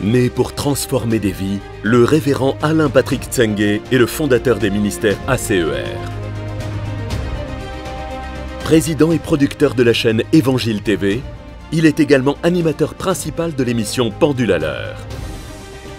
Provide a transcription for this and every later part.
Né pour transformer des vies, le révérend Alain Patrick Tsengue est le fondateur des ministères ACER. Président et producteur de la chaîne Évangile TV, il est également animateur principal de l'émission Pendule à l'heure.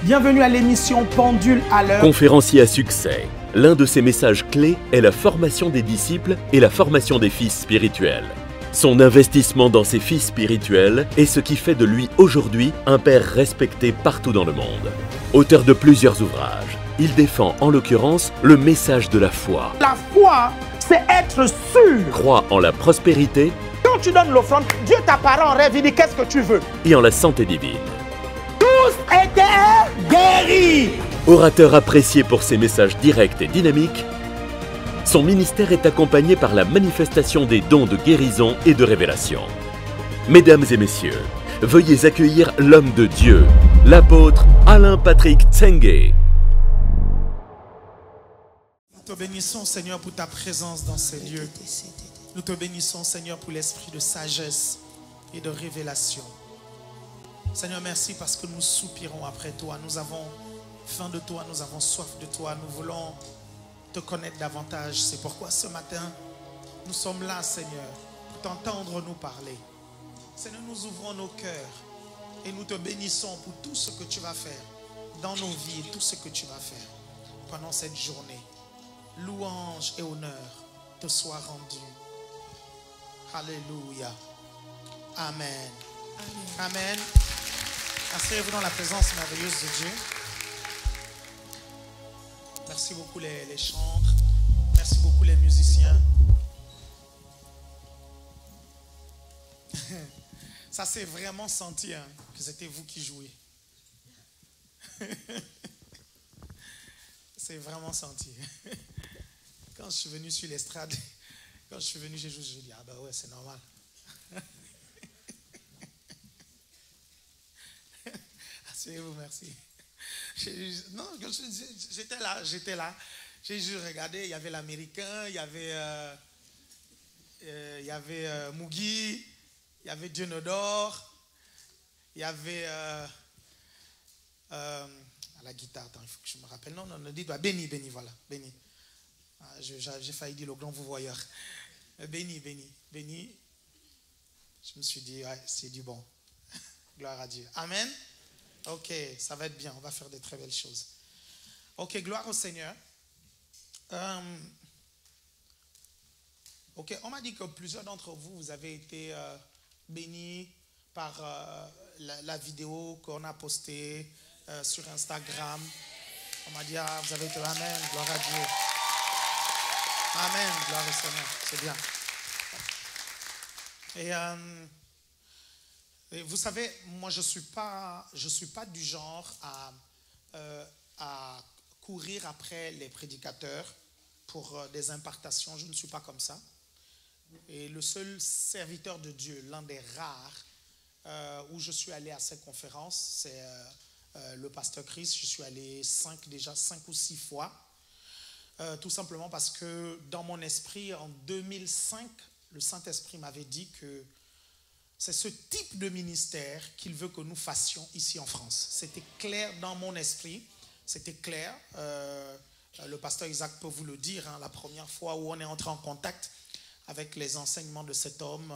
Bienvenue à l'émission Pendule à l'heure. Conférencier à succès, l'un de ses messages clés est la formation des disciples et la formation des fils spirituels. Son investissement dans ses fils spirituels est ce qui fait de lui aujourd'hui un père respecté partout dans le monde. Auteur de plusieurs ouvrages, il défend en l'occurrence le message de la foi. La foi, c'est être sûr. Croit en la prospérité. Quand tu donnes l'offrande, Dieu t'apparaît en rêve, il dit qu'est-ce que tu veux. Et en la santé divine. Tous étaient guéris. Orateur apprécié pour ses messages directs et dynamiques, son ministère est accompagné par la manifestation des dons de guérison et de révélation. Mesdames et messieurs, veuillez accueillir l'homme de Dieu, l'apôtre Alain Patrick Tsengue. Nous te bénissons, Seigneur, pour ta présence dans ces lieux. Nous te bénissons, Seigneur, pour l'esprit de sagesse et de révélation. Seigneur, merci parce que nous soupirons après toi. Nous avons faim de toi, nous avons soif de toi. Nous voulons te connaître davantage. C'est pourquoi ce matin, nous sommes là, Seigneur, pour t'entendre nous parler. Seigneur, nous ouvrons nos cœurs et nous te bénissons pour tout ce que tu vas faire dans nos vies et tout ce que tu vas faire pendant cette journée. Louange et honneur te soient rendus. Alléluia. Amen. Amen. Asseyez-vous dans la présence merveilleuse de Dieu. Merci beaucoup les chantres. Merci beaucoup les musiciens. Ça s'est vraiment senti hein, que c'était vous qui jouez. C'est vraiment senti. Quand je suis venu sur l'estrade, quand je suis venu chez vous, je dis ah bah ouais c'est normal. Asseyez-vous, merci. Non, j'étais là. J'ai juste regardé, il y avait l'Américain, il y avait Mugi, il y avait Dionodore, il y avait à la guitare, attends, il faut que je me rappelle. Non, dis-toi, Béni, voilà, Béni. J'ai failli dire le grand vous-voyeur. Béni. Je me suis dit, ouais, c'est du bon. Gloire à Dieu. Amen. Ok, ça va être bien, on va faire de très belles choses. Ok, gloire au Seigneur. Ok, on m'a dit que plusieurs d'entre vous, vous avez été bénis par la vidéo qu'on a postée sur Instagram. On m'a dit, ah, vous avez été, amen, gloire à Dieu. Amen, gloire au Seigneur, c'est bien. Et vous savez, moi je suis pas du genre à courir après les prédicateurs pour des impartations. Je ne suis pas comme ça. Et le seul serviteur de Dieu, l'un des rares où je suis allé à ces conférences, c'est le pasteur Chris. Je suis allé 5 ou 6 fois. Tout simplement parce que dans mon esprit, en 2005, le Saint-Esprit m'avait dit que c'est ce type de ministère qu'il veut que nous fassions ici en France. C'était clair dans mon esprit, c'était clair. Le pasteur Isaac peut vous le dire, hein, la première fois où on est entré en contact avec les enseignements de cet homme,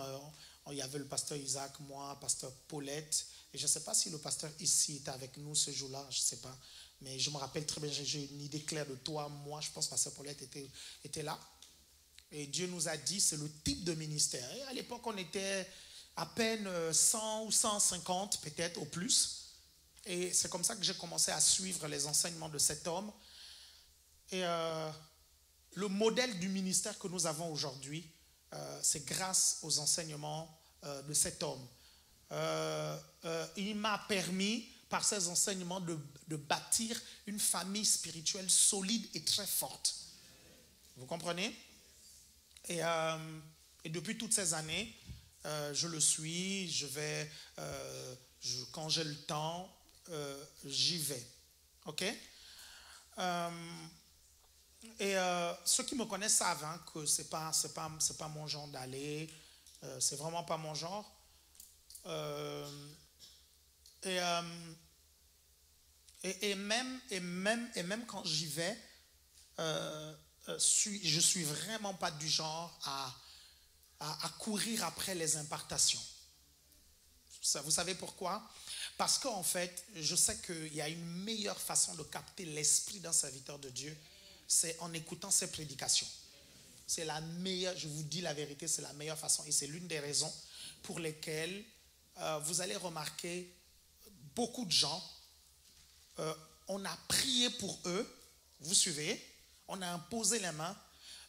il y avait le pasteur Isaac, moi, pasteur Paulette, et je ne sais pas si le pasteur ici était avec nous ce jour-là, je ne sais pas, mais je me rappelle très bien, j'ai une idée claire de toi, moi, je pense que pasteur Paulette était là. Et Dieu nous a dit, c'est le type de ministère. Et à l'époque, on était à peine 100 ou 150 peut-être au plus. Et c'est comme ça que j'ai commencé à suivre les enseignements de cet homme. Et le modèle du ministère que nous avons aujourd'hui, c'est grâce aux enseignements de cet homme. Il m'a permis, par ces enseignements, de bâtir une famille spirituelle solide et très forte. Vous comprenez? Et depuis toutes ces années, je le suis, quand j'ai le temps, j'y vais. Ok? Et ceux qui me connaissent savent hein, que c'est pas mon genre d'aller, c'est vraiment pas mon genre. Et Et même quand j'y vais, je suis vraiment pas du genre à courir après les impartations. Vous savez pourquoi? Parce qu'en fait, je sais qu'il y a une meilleure façon de capter l'esprit d'un serviteur de Dieu, c'est en écoutant ses prédications. C'est la meilleure, je vous dis la vérité, c'est la meilleure façon. Et c'est l'une des raisons pour lesquelles vous allez remarquer beaucoup de gens, on a prié pour eux, vous suivez, on a imposé les mains,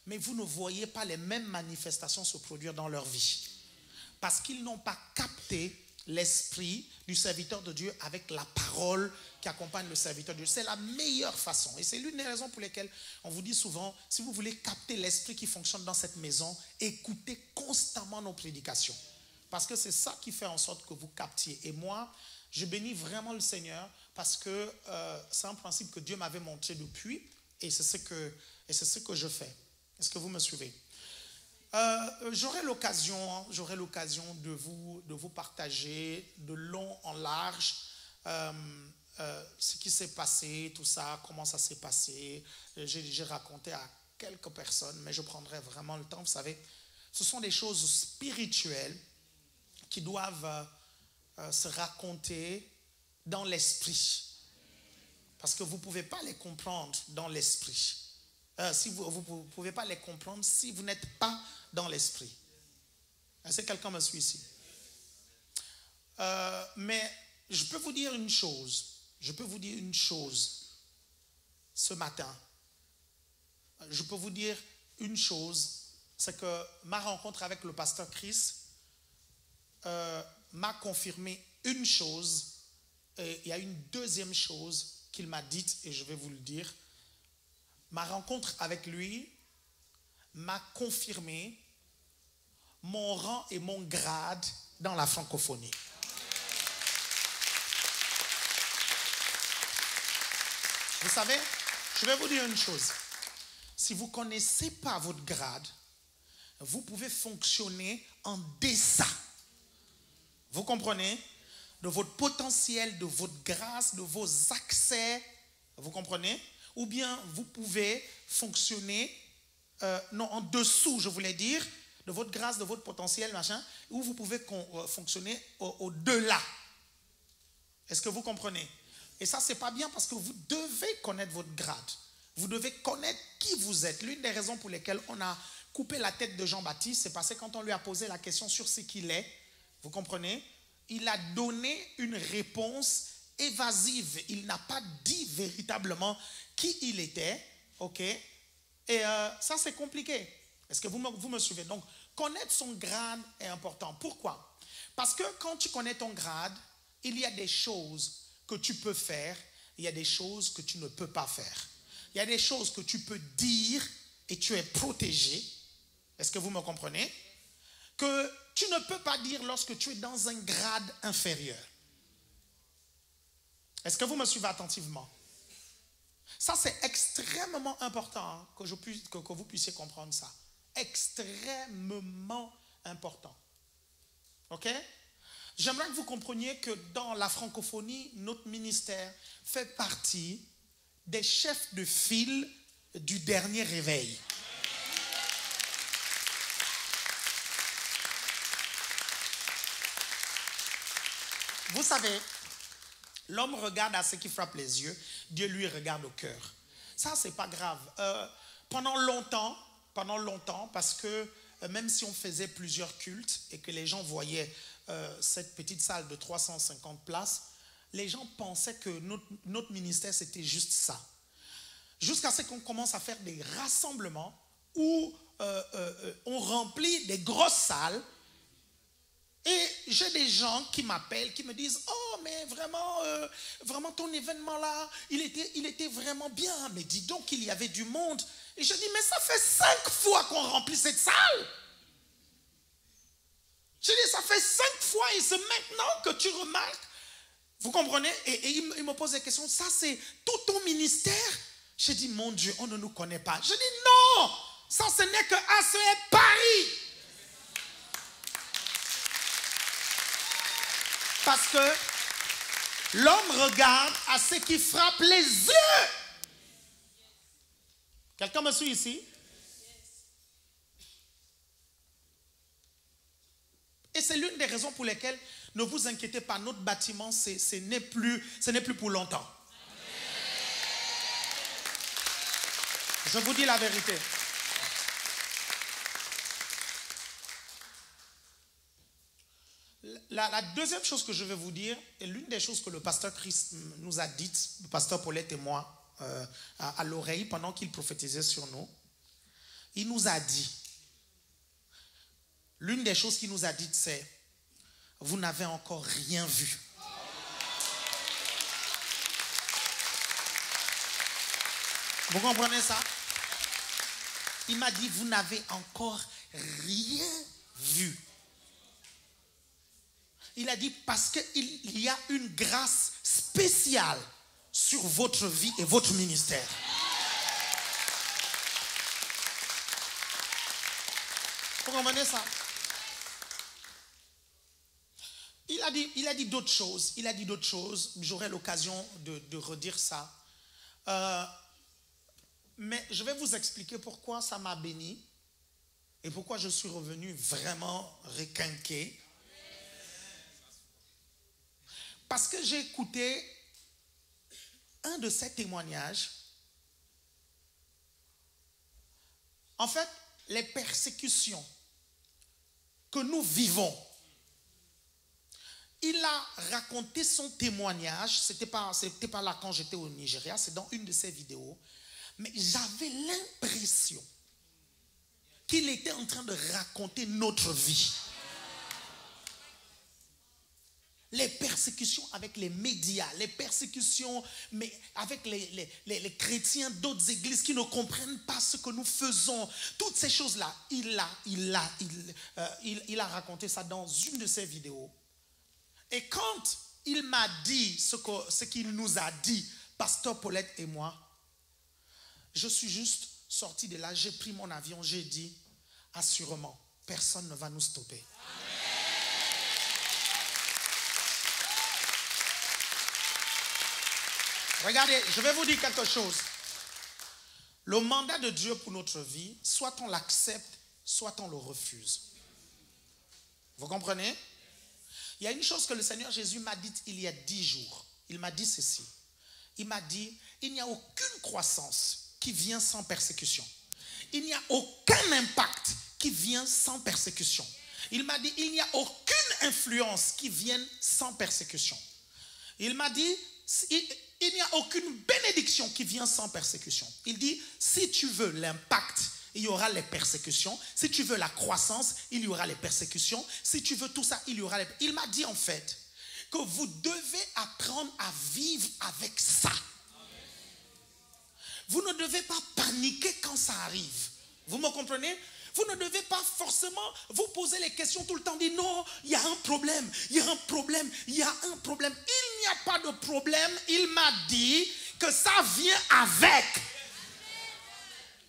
mais vous ne voyez pas les mêmes manifestations se produire dans leur vie. Parce qu'ils n'ont pas capté l'esprit du serviteur de Dieu avec la parole qui accompagne le serviteur de Dieu. C'est la meilleure façon. Et c'est l'une des raisons pour lesquelles on vous dit souvent, si vous voulez capter l'esprit qui fonctionne dans cette maison, écoutez constamment nos prédications. Parce que c'est ça qui fait en sorte que vous captiez. Et moi, je bénis vraiment le Seigneur parce que c'est un principe que Dieu m'avait montré depuis et c'est ce que je fais. Est-ce que vous me suivez? J'aurai l'occasion de vous partager de long en large ce qui s'est passé, tout ça, comment ça s'est passé. J'ai raconté à quelques personnes, mais je prendrai vraiment le temps. Vous savez, ce sont des choses spirituelles qui doivent se raconter dans l'esprit. Parce que vous ne pouvez pas les comprendre dans l'esprit. Si vous ne pouvez pas les comprendre si vous n'êtes pas dans l'esprit. Est-ce que quelqu'un me suit ici? Mais je peux vous dire une chose. Ce matin. Je peux vous dire une chose. C'est que ma rencontre avec le pasteur Chris m'a confirmé une chose. Et il y a une deuxième chose qu'il m'a dite et je vais vous le dire. Ma rencontre avec lui m'a confirmé mon rang et mon grade dans la francophonie. Vous savez, je vais vous dire une chose. Si vous ne connaissez pas votre grade, vous pouvez fonctionner en deçà. Vous comprenez? De votre potentiel, de votre grâce, de vos accès. Vous comprenez? Ou bien vous pouvez fonctionner, en dessous, je voulais dire, de votre grâce, de votre potentiel, machin, ou vous pouvez fonctionner au-delà. Est-ce que vous comprenez? Et ça, c'est pas bien parce que vous devez connaître votre grade. Vous devez connaître qui vous êtes. L'une des raisons pour lesquelles on a coupé la tête de Jean-Baptiste, c'est parce que quand on lui a posé la question sur ce qu'il est, vous comprenez? Il a donné une réponse évasive. Il n'a pas dit véritablement qui il était, ok? Et ça, c'est compliqué. Est-ce que vous me suivez? Donc, connaître son grade est important. Pourquoi? Parce que quand tu connais ton grade, il y a des choses que tu peux faire, il y a des choses que tu ne peux pas faire. Il y a des choses que tu peux dire et tu es protégé. Est-ce que vous me comprenez? Que tu ne peux pas dire lorsque tu es dans un grade inférieur. Est-ce que vous me suivez attentivement? Ça, c'est extrêmement important que vous puissiez comprendre ça. Extrêmement important. OK? J'aimerais que vous compreniez que dans la francophonie, notre ministère fait partie des chefs de file du dernier réveil. Vous savez, l'homme regarde à ce qui frappe les yeux, Dieu lui regarde au cœur. Ça, c'est pas grave. Pendant longtemps, parce que même si on faisait plusieurs cultes et que les gens voyaient cette petite salle de 350 places, les gens pensaient que notre ministère, c'était juste ça. Jusqu'à ce qu'on commence à faire des rassemblements où on remplit des grosses salles. Et j'ai des gens qui m'appellent, qui me disent « Oh, mais vraiment ton événement là, il était vraiment bien. Mais dis donc qu'il y avait du monde. » Et je dis « Mais ça fait 5 fois qu'on remplit cette salle. » Je dis « Ça fait 5 fois et c'est maintenant que tu remarques. » Vous comprenez? Et il me pose des questions. « Ça, c'est tout ton ministère? » Je dis « Mon Dieu, on ne nous connaît pas. » Je dis « Non, ça ce n'est que ACE Paris. » Parce L'homme regarde à ce qui frappe les yeux. Quelqu'un me suit ici? Et c'est l'une des raisons pour lesquelles ne vous inquiétez pas, notre bâtiment, ce n'est plus pour longtemps. Je vous dis la vérité. La deuxième chose que je vais vous dire, et l'une des choses que le pasteur Christ nous a dites, le pasteur Paulette et moi, à l'oreille pendant qu'il prophétisait sur nous, il nous a dit, l'une des choses qu'il nous a dites, c'est: vous n'avez encore rien vu. Vous comprenez ça? Il m'a dit, vous n'avez encore rien vu. Il a dit, parce qu'il y a une grâce spéciale sur votre vie et votre ministère. Vous comprenez ça? Il a dit d'autres choses. Il a dit d'autres choses. J'aurai l'occasion de redire ça. Mais je vais vous expliquer pourquoi ça m'a béni et pourquoi je suis revenu vraiment requinqué. Parce que j'ai écouté un de ces témoignages. En fait, les persécutions que nous vivons. Il a raconté son témoignage. C'était pas là quand j'étais au Nigeria, c'est dans une de ses vidéos. Mais j'avais l'impression qu'il était en train de raconter notre vie. Les persécutions avec les médias, les persécutions mais avec les chrétiens d'autres églises qui ne comprennent pas ce que nous faisons. Toutes ces choses-là, il a raconté ça dans une de ses vidéos. Et quand il m'a dit ce qu'il nous a dit, pasteur Paulette et moi, je suis juste sorti de là, j'ai pris mon avion, j'ai dit, assurément, personne ne va nous stopper. Regardez, je vais vous dire quelque chose. Le mandat de Dieu pour notre vie, soit on l'accepte, soit on le refuse. Vous comprenez? Il y a une chose que le Seigneur Jésus m'a dite il y a 10 jours. Il m'a dit ceci. Il m'a dit, il n'y a aucune croissance qui vient sans persécution. Il n'y a aucun impact qui vient sans persécution. Il m'a dit, il n'y a aucune influence qui vienne sans persécution. Il m'a dit, il n'y a aucune bénédiction qui vient sans persécution. Il dit, si tu veux l'impact, il y aura les persécutions. Si tu veux la croissance, il y aura les persécutions. Si tu veux tout ça, il y aura les... Il m'a dit en fait que vous devez apprendre à vivre avec ça. Vous ne devez pas paniquer quand ça arrive. Vous me comprenez? Vous ne devez pas forcément vous poser les questions tout le temps. Dire non, il y a un problème, il y a un problème, il y a un problème. Il n'y a pas de problème. Il m'a dit que ça vient avec.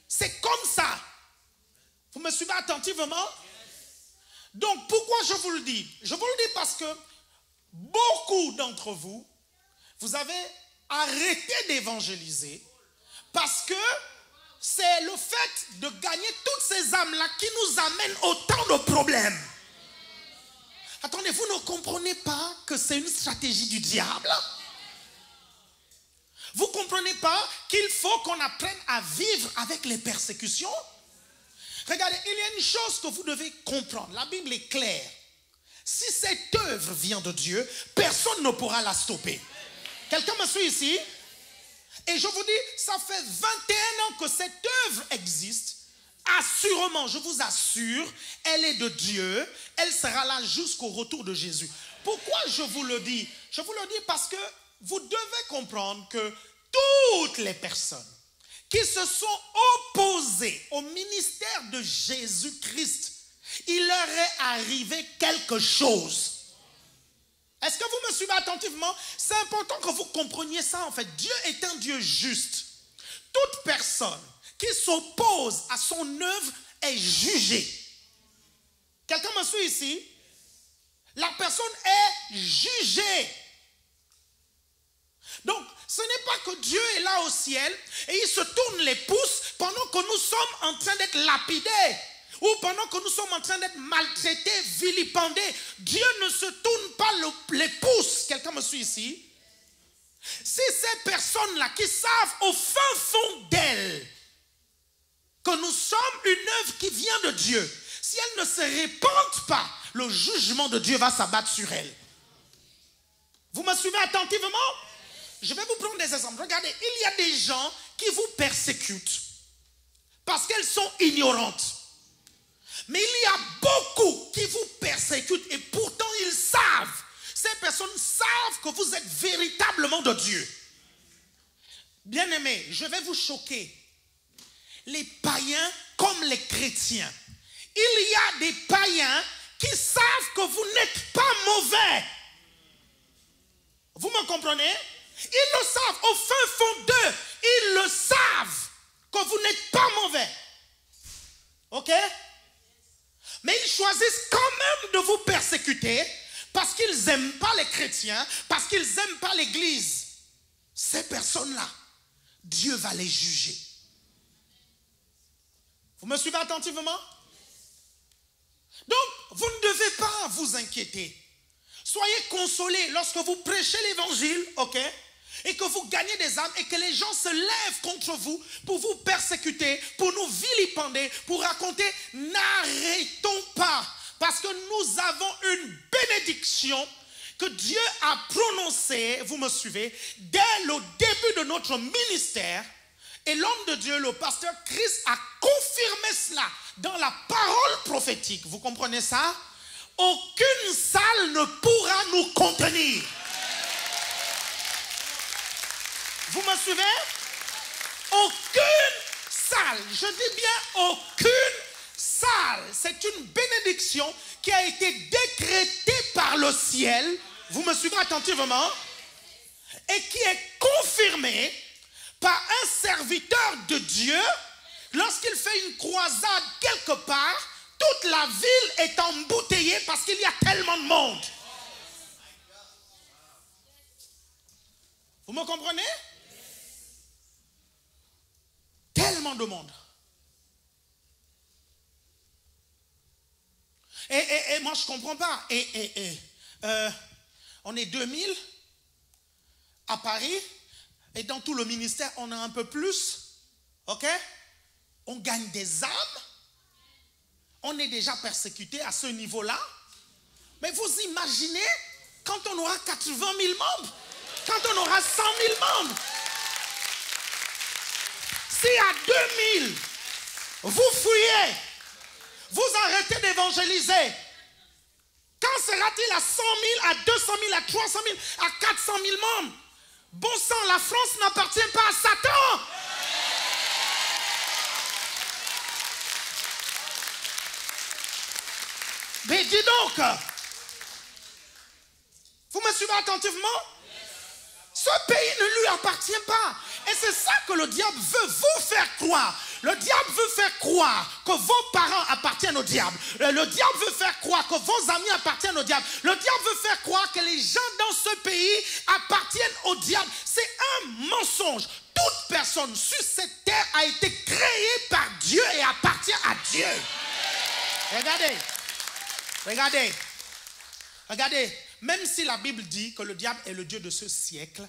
C'est comme ça. Vous me suivez attentivement? Donc pourquoi je vous le dis? Je vous le dis parce que beaucoup d'entre vous, vous avez arrêté d'évangéliser parce que c'est le fait de gagner toutes ces âmes-là qui nous amène autant de problèmes. Attendez, vous ne comprenez pas que c'est une stratégie du diable? Vous ne comprenez pas qu'il faut qu'on apprenne à vivre avec les persécutions? Regardez, il y a une chose que vous devez comprendre. La Bible est claire. Si cette œuvre vient de Dieu, personne ne pourra la stopper. Quelqu'un me suit ici? Et je vous dis, ça fait 21 ans que cette œuvre existe. Assurément, je vous assure, elle est de Dieu. Elle sera là jusqu'au retour de Jésus. Pourquoi je vous le dis? Je vous le dis parce que vous devez comprendre que toutes les personnes qui se sont opposées au ministère de Jésus-Christ, il leur est arrivé quelque chose. Est-ce que vous me suivez attentivement? C'est important que vous compreniez ça en fait. Dieu est un Dieu juste. Toute personne qui s'oppose à son œuvre est jugée. Quelqu'un me suit ici? La personne est jugée. Donc, ce n'est pas que Dieu est là au ciel et il se tourne les pouces pendant que nous sommes en train d'être lapidés ou pendant que nous sommes en train d'être maltraités, vilipendés. Dieu ne se tourne pas les pouces. Quelqu'un me suit ici? Si ces personnes-là qui savent au fin fond d'elles que nous sommes une œuvre qui vient de Dieu, si elles ne se répandent pas, le jugement de Dieu va s'abattre sur elles. Vous me suivez attentivement? Je vais vous prendre des exemples. Regardez, il y a des gens qui vous persécutent parce qu'elles sont ignorantes. Mais il y a beaucoup qui vous persécutent et pourtant ils savent. Ces personnes savent que vous êtes véritablement de Dieu. Bien-aimés, je vais vous choquer. Les païens comme les chrétiens. Il y a des païens qui savent que vous n'êtes pas mauvais. Vous me comprenez? Ils le savent, au fin fond d'eux, ils le savent que vous n'êtes pas mauvais. Ok? Mais ils choisissent quand même de vous persécuter parce qu'ils n'aiment pas les chrétiens, parce qu'ils n'aiment pas l'église. Ces personnes-là, Dieu va les juger. Vous me suivez attentivement? Donc, vous ne devez pas vous inquiéter. Soyez consolés lorsque vous prêchez l'évangile, ok? Et que vous gagnez des âmes et que les gens se lèvent contre vous pour vous persécuter, pour nous vilipender, pour raconter. N'arrêtons pas, parce que nous avons une bénédiction que Dieu a prononcée, vous me suivez, dès le début de notre ministère. Et l'homme de Dieu, le pasteur Christ, a confirmé cela dans la parole prophétique. Vous comprenez ça? Aucune salle ne pourra nous contenir. Vous me suivez? Aucune salle, je dis bien aucune salle. C'est une bénédiction qui a été décrétée par le ciel. Vous me suivez attentivement? Et qui est confirmée par un serviteur de Dieu lorsqu'il fait une croisade quelque part. Toute la ville est embouteillée parce qu'il y a tellement de monde. Vous me comprenez? Tellement de monde. Et moi je ne comprends pas. On est 2000 à Paris et dans tout le ministère on a un peu plus. Ok? On gagne des âmes. On est déjà persécuté à ce niveau-là. Mais vous imaginez quand on aura 80 000 membres, quand on aura 100 000 membres. Si à 2000, vous fouillez, vous arrêtez d'évangéliser, quand sera-t-il à 100 000, à 200 000, à 300 000, à 400 000 membres? Bon sang, la France n'appartient pas à Satan. Mais dis donc, vous me suivez attentivement? Ce pays ne lui appartient pas. Et c'est ça que le diable veut vous faire croire. Le diable veut faire croire que vos parents appartiennent au diable. Le diable veut faire croire que vos amis appartiennent au diable. Le diable veut faire croire que les gens dans ce pays appartiennent au diable. C'est un mensonge. Toute personne sur cette terre a été créée par Dieu et appartient à Dieu. Regardez. Regardez. Regardez. Même si la Bible dit que le diable est le Dieu de ce siècle,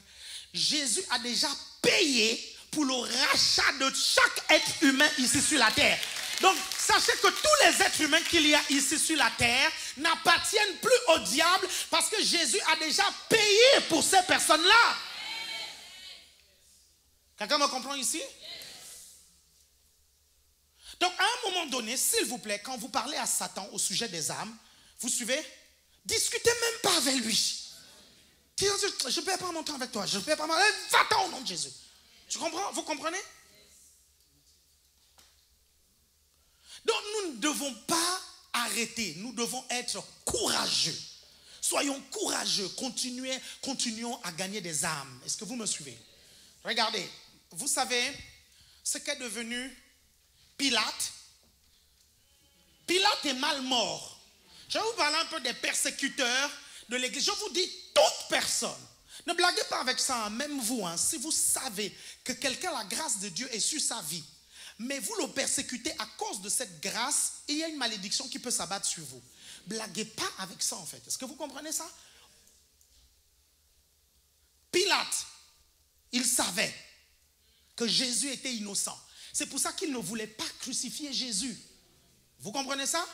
Jésus a déjà payé pour le rachat de chaque être humain ici sur la terre. Donc, sachez que tous les êtres humains qu'il y a ici sur la terre n'appartiennent plus au diable parce que Jésus a déjà payé pour ces personnes-là. Quelqu'un me comprend ici? Donc, à un moment donné, s'il vous plaît, quand vous parlez à Satan au sujet des âmes, vous suivez? Discutez même pas avec lui. Je ne perds pas mon temps avec toi. Je ne perds pas mon temps. Va-t'en au nom de Jésus. Tu comprends? Vous comprenez? Donc nous ne devons pas arrêter. Nous devons être courageux. Soyons courageux. Continuons à gagner des âmes. Est-ce que vous me suivez? Regardez. Vous savez ce qu'est devenu Pilate? Pilate est mal mort. Je vais vous parler un peu des persécuteurs de l'église. Je vous dis, toute personne Ne blaguez pas avec ça, hein. Même vous, hein, si vous savez que quelqu'un, la grâce de Dieu est sur sa vie, mais vous le persécutez à cause de cette grâce, il y a une malédiction qui peut s'abattre sur vous. Blaguez pas avec ça en fait. Est-ce que vous comprenez ça? Pilate, il savait que Jésus était innocent. C'est pour ça qu'il ne voulait pas crucifier Jésus. Vous comprenez ça?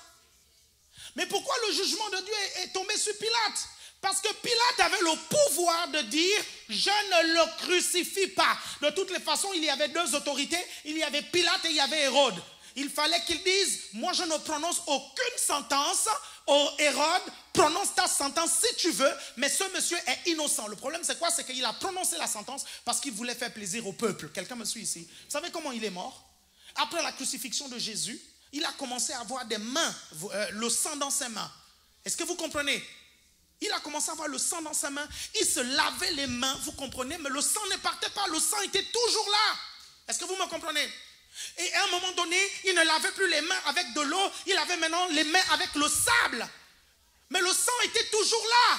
Mais pourquoi le jugement de Dieu est tombé sur Pilate? Parce que Pilate avait le pouvoir de dire « Je ne le crucifie pas ». De toutes les façons, il y avait deux autorités. Il y avait Pilate et il y avait Hérode. Il fallait qu'il dise « Moi, je ne prononce aucune sentence. Oh, Hérode, prononce ta sentence si tu veux, mais ce monsieur est innocent. » Le problème, c'est quoi? C'est qu'il a prononcé la sentence parce qu'il voulait faire plaisir au peuple. Quelqu'un me suit ici? Vous savez comment il est mort? Après la crucifixion de Jésus, il a commencé à avoir des mains, le sang dans ses mains. Est-ce que vous comprenez? Il a commencé à avoir le sang dans ses mains. Il se lavait les mains, vous comprenez? Mais le sang ne partait pas, le sang était toujours là. Est-ce que vous me comprenez? Et à un moment donné, il ne lavait plus les mains avec de l'eau. Il avait maintenant les mains avec le sable. Mais le sang était toujours là.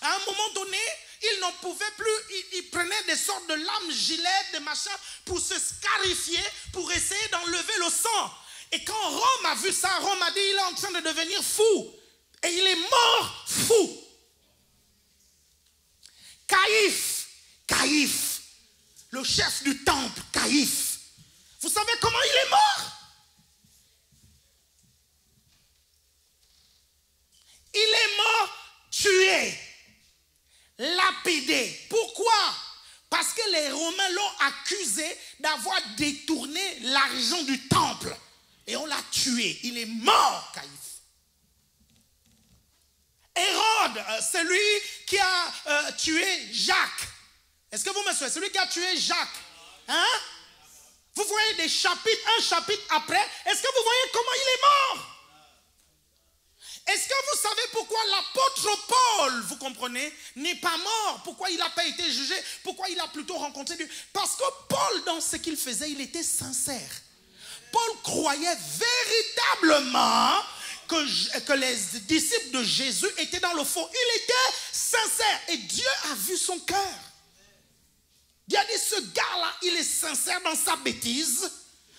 À un moment donné, il n'en pouvait plus. Il prenait des sortes de lames, gilets, des machins pour se scarifier, pour essayer d'enlever le sang. Et quand Rome a vu ça, Rome a dit il est en train de devenir fou. Et il est mort fou. Caïphe, le chef du temple, Caïphe. Vous savez comment il est mort? Il est mort tué, lapidé. Pourquoi? Parce que les Romains l'ont accusé d'avoir détourné l'argent du temple. Et on l'a tué. Il est mort, Caïphe. Hérode, celui qui a tué Jacques. Est-ce que vous me suivez? Celui qui a tué Jacques. Hein? Vous voyez des chapitres, un chapitre après. Est-ce que vous voyez comment il est mort? Est-ce que vous savez pourquoi l'apôtre Paul, vous comprenez, n'est pas mort? Pourquoi il n'a pas été jugé? Pourquoi il a plutôt rencontré Dieu? Parce que Paul, dans ce qu'il faisait, il était sincère. Paul croyait véritablement que les disciples de Jésus étaient dans le faux. Il était sincère et Dieu a vu son cœur. Dieu a dit, ce gars-là, il est sincère dans sa bêtise.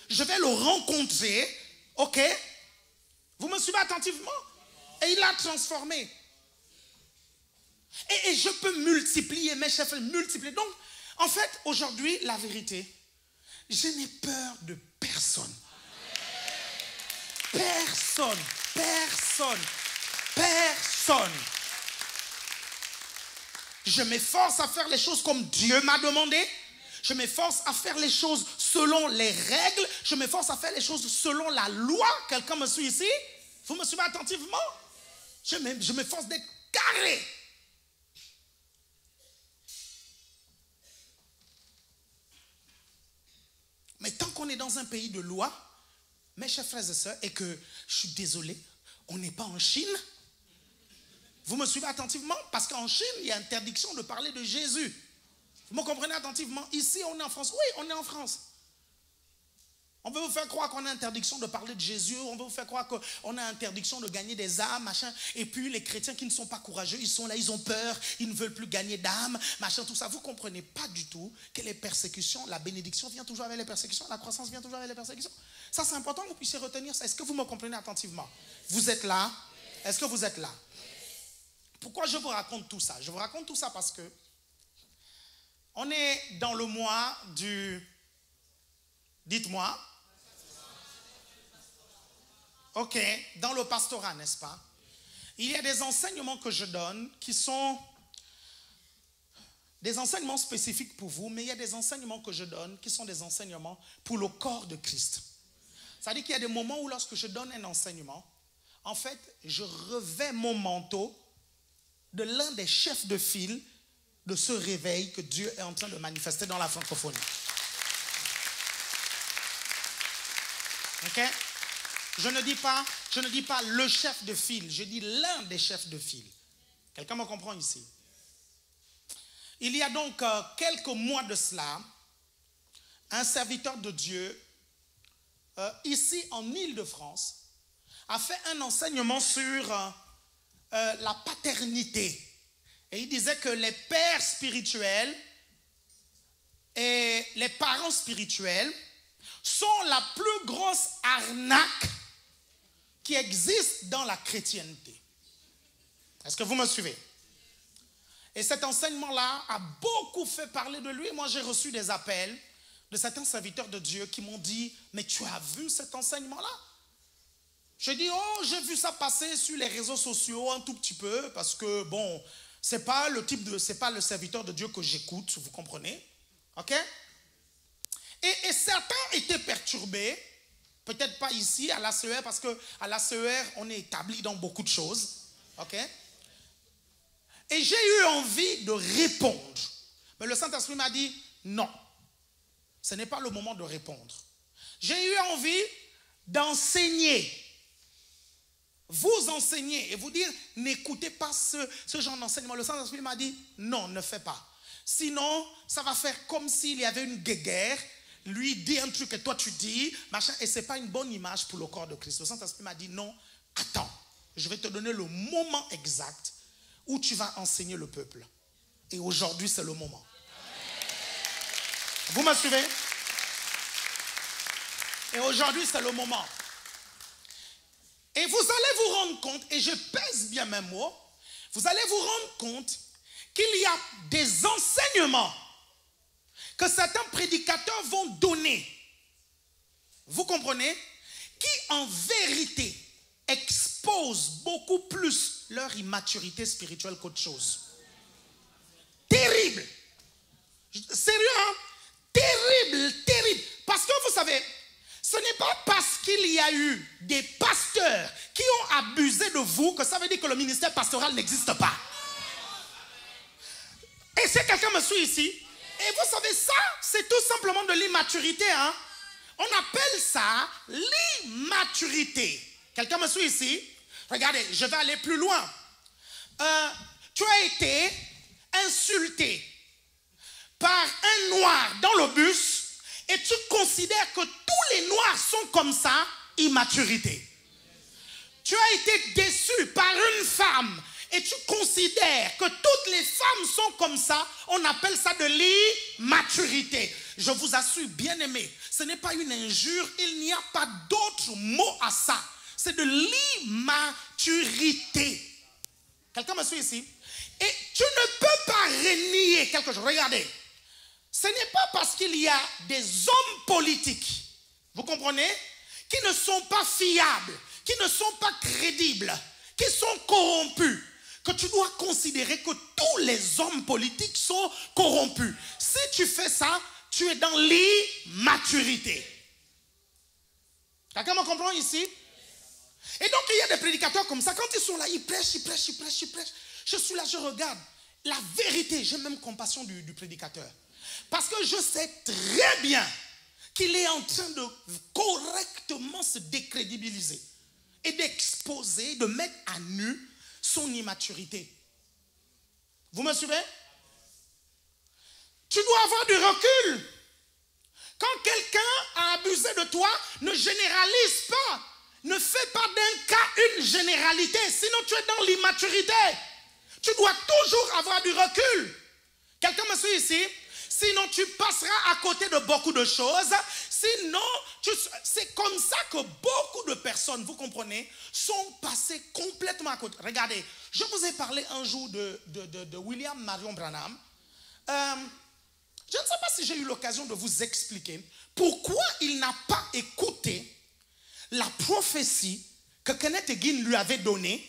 Je vais le rencontrer. Ok? Vous me suivez attentivement? Et il l'a transformé. Et je peux multiplier, mes chefs, multiplier. Donc, en fait, aujourd'hui, la vérité, je n'ai peur de personne. Personne. Je m'efforce à faire les choses comme Dieu m'a demandé. Je m'efforce à faire les choses selon les règles. Je m'efforce à faire les choses selon la loi. Quelqu'un me suit ici? Vous me suivez attentivement? Je m'efforce d'être carré. Mais tant qu'on est dans un pays de loi, mes chers frères et sœurs, et que je suis désolé, on n'est pas en Chine. Vous me suivez attentivement? Parce qu'en Chine, il y a interdiction de parler de Jésus. Vous me comprenez attentivement? Ici, on est en France. Oui, on est en France. On veut vous faire croire qu'on a interdiction de parler de Jésus. On veut vous faire croire qu'on a interdiction de gagner des âmes, machin. Et puis les chrétiens qui ne sont pas courageux, ils sont là, ils ont peur, ils ne veulent plus gagner d'âmes, machin, tout ça. Vous ne comprenez pas du tout que les persécutions, la bénédiction vient toujours avec les persécutions, la croissance vient toujours avec les persécutions. Ça, c'est important que vous puissiez retenir ça. Est-ce que vous me comprenez attentivement? Vous êtes là? Est-ce que vous êtes là? Pourquoi je vous raconte tout ça? Je vous raconte tout ça parce que on est dans le mois du... Dites-moi. Ok, dans le pastorat, n'est-ce pas? Il y a des enseignements que je donne qui sont des enseignements spécifiques pour vous, mais il y a des enseignements que je donne qui sont des enseignements pour le corps de Christ. C'est-à-dire qu'il y a des moments où lorsque je donne un enseignement, en fait, je revais mon manteau de l'un des chefs de file de ce réveil que Dieu est en train de manifester dans la francophonie. Ok? Je ne dis pas le chef de file, je dis l'un des chefs de file. Quelqu'un me comprend ici? Il y a donc quelques mois de cela, un serviteur de Dieu, ici en Île-de-France, a fait un enseignement sur la paternité Et il disait que les pères spirituels et les parents spirituels sont la plus grosse arnaque qui existe dans la chrétienté. Est-ce que vous me suivez? Et cet enseignement-là a beaucoup fait parler de lui. Moi, j'ai reçu des appels de certains serviteurs de Dieu qui m'ont dit, mais tu as vu cet enseignement-là? J'ai dit, oh, j'ai vu ça passer sur les réseaux sociaux un tout petit peu, parce que, bon, c'est pas le serviteur de Dieu que j'écoute, vous comprenez? Ok? Et certains étaient perturbés, peut-être pas ici, à l'ACER, parce qu'à l'ACER, on est établi dans beaucoup de choses. Ok? Et j'ai eu envie de répondre. Mais le Saint-Esprit m'a dit, non, ce n'est pas le moment de répondre. J'ai eu envie d'enseigner. Vous enseigner et vous dire, n'écoutez pas ce genre d'enseignement. Le Saint-Esprit m'a dit, non, ne fais pas. Sinon, ça va faire comme s'il y avait une guéguerre. Lui dit un truc et toi tu dis, machin, et ce n'est pas une bonne image pour le corps de Christ. Le Saint-Esprit m'a dit, non, attends, je vais te donner le moment exact où tu vas enseigner le peuple. Et aujourd'hui, c'est le moment. Vous me suivez? Et aujourd'hui, c'est le moment. Et vous allez vous rendre compte, et je pèse bien mes mots, vous allez vous rendre compte qu'il y a des enseignements que certains prédicateurs vont donner. Vous comprenez? Qui en vérité exposent beaucoup plus leur immaturité spirituelle qu'autre chose. Terrible. Sérieux, hein? Terrible, terrible. Parce que vous savez, ce n'est pas parce qu'il y a eu des pasteurs qui ont abusé de vous que ça veut dire que le ministère pastoral n'existe pas. Et si quelqu'un me suit ici, et vous savez ça, c'est tout simplement de l'immaturité. Hein? On appelle ça l'immaturité. Quelqu'un me suit ici? Regardez, je vais aller plus loin. Tu as été insulté par un noir dans le bus et tu considères que tous les noirs sont comme ça, immaturité. Tu as été déçu par une femme et tu considères que toutes les femmes sont comme ça, on appelle ça de l'immaturité. Je vous assure, bien-aimés, ce n'est pas une injure, il n'y a pas d'autre mot à ça. C'est de l'immaturité. Quelqu'un me suit ici? Et tu ne peux pas renier quelque chose. Regardez, ce n'est pas parce qu'il y a des hommes politiques, vous comprenez, qui ne sont pas fiables, qui ne sont pas crédibles, qui sont corrompus, que tu dois considérer que tous les hommes politiques sont corrompus. Si tu fais ça, tu es dans l'immaturité. Quelqu'un me comprend ici? Et donc il y a des prédicateurs comme ça, quand ils sont là, ils prêchent. Je suis là, je regarde. La vérité, j'ai même compassion du prédicateur. Parce que je sais très bien qu'il est en train de correctement se décrédibiliser et d'exposer, de mettre à nu son immaturité. Vous me suivez? Tu dois avoir du recul. Quand quelqu'un a abusé de toi, ne généralise pas. Ne fais pas d'un cas une généralité, sinon tu es dans l'immaturité. Tu dois toujours avoir du recul. Quelqu'un me suit ici? Sinon tu passeras à côté de beaucoup de choses. Sinon, c'est comme ça que beaucoup de personnes, vous comprenez, sont passées complètement à côté. Regardez, je vous ai parlé un jour de William Marion Branham. Je ne sais pas si j'ai eu l'occasion de vous expliquer pourquoi il n'a pas écouté la prophétie que Kenneth Hagin lui avait donnée,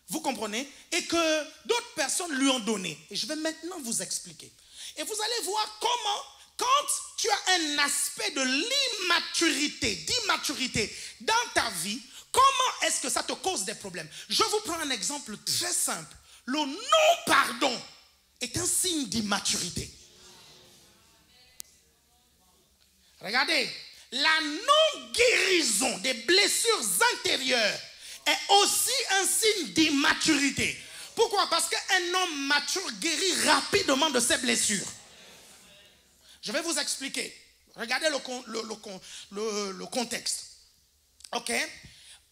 vous comprenez, et que d'autres personnes lui ont donnée. Et je vais maintenant vous expliquer. Et vous allez voir comment, quand tu as un aspect de d'immaturité dans ta vie, comment est-ce que ça te cause des problèmes? Je vous prends un exemple très simple. Le non-pardon est un signe d'immaturité. Regardez, la non-guérison des blessures intérieures est aussi un signe d'immaturité. Pourquoi? Parce qu'un homme mature guérit rapidement de ses blessures. Je vais vous expliquer. Regardez le contexte. Ok?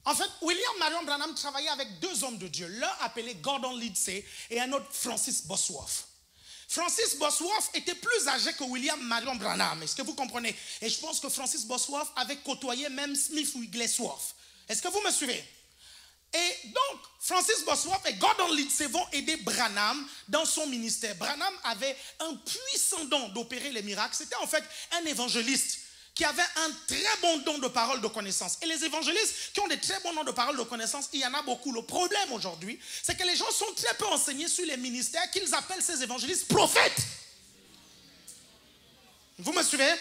En fait, William Marion Branham travaillait avec deux hommes de Dieu. L'un appelé Gordon Lindsay et un autre Francis Bosworth. Francis Bosworth était plus âgé que William Marion Branham. Est-ce que vous comprenez? Et je pense que Francis Bosworth avait côtoyé même Smith Wigglesworth. Est-ce que vous me suivez? Et donc, Francis Bosworth et Gordon Lindsay vont aider Branham dans son ministère. Branham avait un puissant don d'opérer les miracles. C'était en fait un évangéliste qui avait un très bon don de parole de connaissance. Et les évangélistes qui ont des très bons dons de parole de connaissance, il y en a beaucoup. Le problème aujourd'hui, c'est que les gens sont très peu enseignés sur les ministères qu'ils appellent ces évangélistes prophètes. Vous me suivez?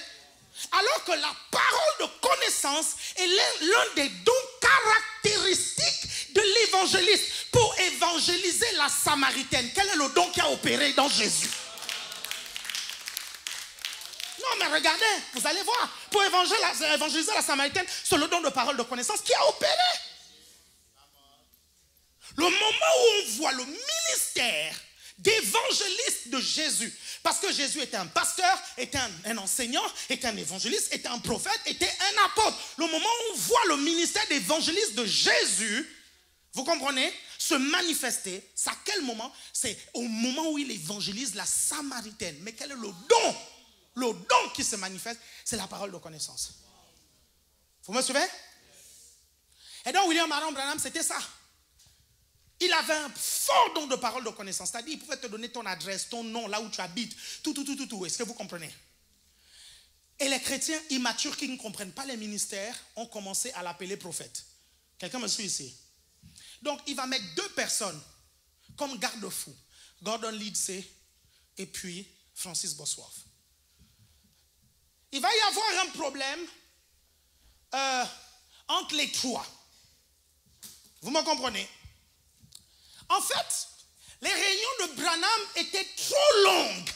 Alors que la parole de connaissance est l'un des dons caractéristiques de l'évangéliste pour évangéliser la Samaritaine. Quel est le don qui a opéré dans Jésus? Non, mais regardez, vous allez voir. Pour évangéliser la Samaritaine, c'est le don de parole de connaissance qui a opéré. Le moment où on voit le ministère d'évangéliste de Jésus, parce que Jésus était un pasteur, était un enseignant, était un évangéliste, était un prophète, était un apôtre. Le moment où on voit le ministère d'évangéliste de Jésus, vous comprenez, se manifester, c'est à quel moment? C'est au moment où il évangélise la Samaritaine. Mais quel est le don? Le don qui se manifeste, c'est la parole de connaissance. Vous me suivez? Et donc William Marion Branham, c'était ça. Il avait un fort don de parole de connaissance. C'est-à-dire, il pouvait te donner ton adresse, ton nom, là où tu habites, tout. Est-ce que vous comprenez? Et les chrétiens immatures qui ne comprennent pas les ministères ont commencé à l'appeler prophète. Quelqu'un me suit ici? Donc, il va mettre deux personnes comme garde-fous. Gordon Lindsay et puis Francis Bosworth. Il va y avoir un problème entre les trois. Vous me comprenez? En fait, les réunions de Branham étaient trop longues.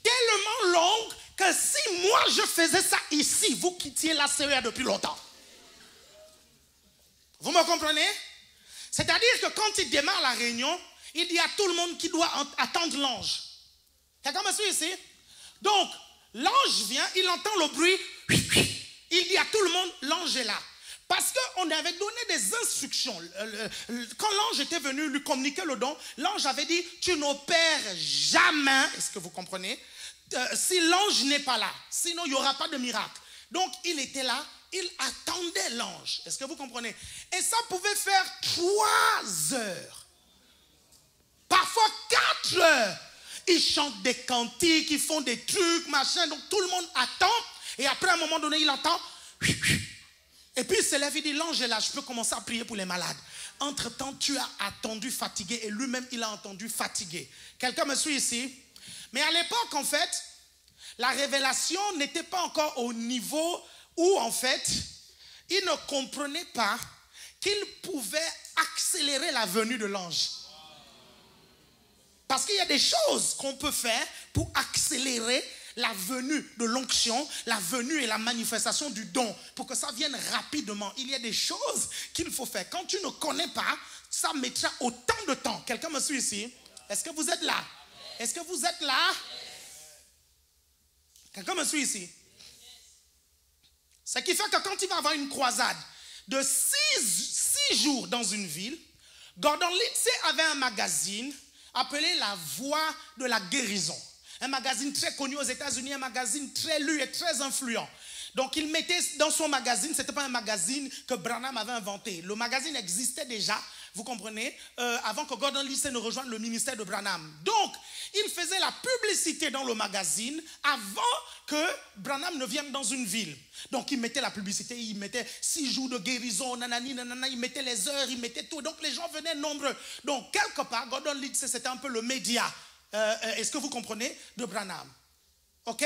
Tellement longues que si moi je faisais ça ici, vous quittiez la CER depuis longtemps. Vous me comprenez? C'est-à-dire que quand il démarre la réunion, il dit à tout le monde qu'il doit attendre l'ange. Quelqu'un me suit ici? Donc, l'ange vient, il entend le bruit, il dit à tout le monde, l'ange est là. Parce qu'on avait donné des instructions. Quand l'ange était venu lui communiquer le don, l'ange avait dit, tu n'opères jamais, est-ce que vous comprenez, si l'ange n'est pas là. Sinon, il n'y aura pas de miracle. Donc, il était là, il attendait l'ange. Est-ce que vous comprenez? Et ça pouvait faire 3 heures. Parfois 4 heures. Ils chantent des cantiques, ils font des trucs, machin. Donc, tout le monde attend. Et après, à un moment donné, il entend... Et puis il se lève, il dit, l'ange est là, je peux commencer à prier pour les malades. Entre-temps, tu as attendu fatigué et lui-même, il a entendu fatigué. Quelqu'un me suit ici? Mais à l'époque, en fait, la révélation n'était pas encore au niveau où, en fait, il ne comprenait pas qu'il pouvait accélérer la venue de l'ange. Parce qu'il y a des choses qu'on peut faire pour accélérer la venue de l'onction, la venue et la manifestation du don, pour que ça vienne rapidement. Il y a des choses qu'il faut faire. Quand tu ne connais pas, ça mettra autant de temps. Quelqu'un me suit ici? Est-ce que vous êtes là? Est-ce que vous êtes là? Quelqu'un me suit ici? Ce qui fait que quand il va avoir une croisade de 6 jours dans une ville, Gordon Lindsay avait un magazine appelé La Voix de la Guérison. Un magazine très connu aux États-Unis, un magazine très lu et très influent. Donc il mettait dans son magazine, ce n'était pas un magazine que Branham avait inventé. Le magazine existait déjà, vous comprenez, avant que Gordon Lindsay ne rejoigne le ministère de Branham. Donc il faisait la publicité dans le magazine avant que Branham ne vienne dans une ville. Donc il mettait la publicité, il mettait 6 jours de guérison, nanani, nanana, il mettait les heures, il mettait tout. Donc les gens venaient nombreux. Donc quelque part, Gordon Lindsay, c'était un peu le média. Est-ce que vous comprenez? De Branham. Ok?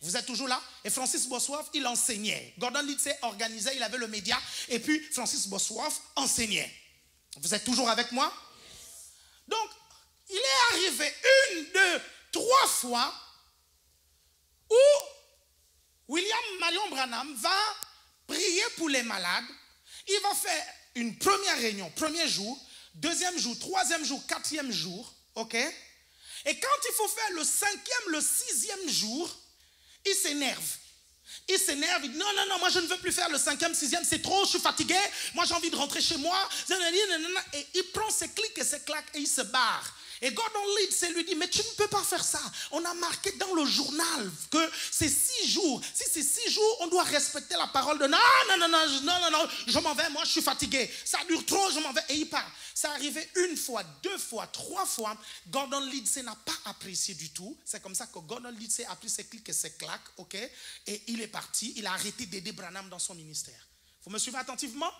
Vous êtes toujours là? Et Francis Bosworth, il enseignait. Gordon Lindsay organisait, il avait le média. Et puis Francis Bosworth enseignait. Vous êtes toujours avec moi? Donc, il est arrivé 1, 2, 3 fois où William Marion Branham va prier pour les malades. Il va faire une première réunion, premier jour, deuxième jour, troisième jour, quatrième jour. Ok? Et quand il faut faire le 5e, le 6e jour, il s'énerve. Il s'énerve, il dit non, non, non, moi je ne veux plus faire le 5e, 6e, c'est trop, je suis fatigué, moi j'ai envie de rentrer chez moi. Et il prend ses clics et ses claques et il se barre. Et Gordon Liddsey lui dit, mais tu ne peux pas faire ça. On a marqué dans le journal que c'est 6 jours. Si c'est 6 jours, on doit respecter la parole de non, non, non, non, non, non, non, je m'en vais, moi je suis fatigué. Ça dure trop, je m'en vais. Et il part. Ça arrivé 1 fois, 2 fois, 3 fois. Gordon Liddsey n'a pas apprécié du tout. C'est comme ça que Gordon Liddsey a pris ses clics et ses claques, ok? Et il est parti. Il a arrêté d'aider Branham dans son ministère. Vous me suivez attentivement?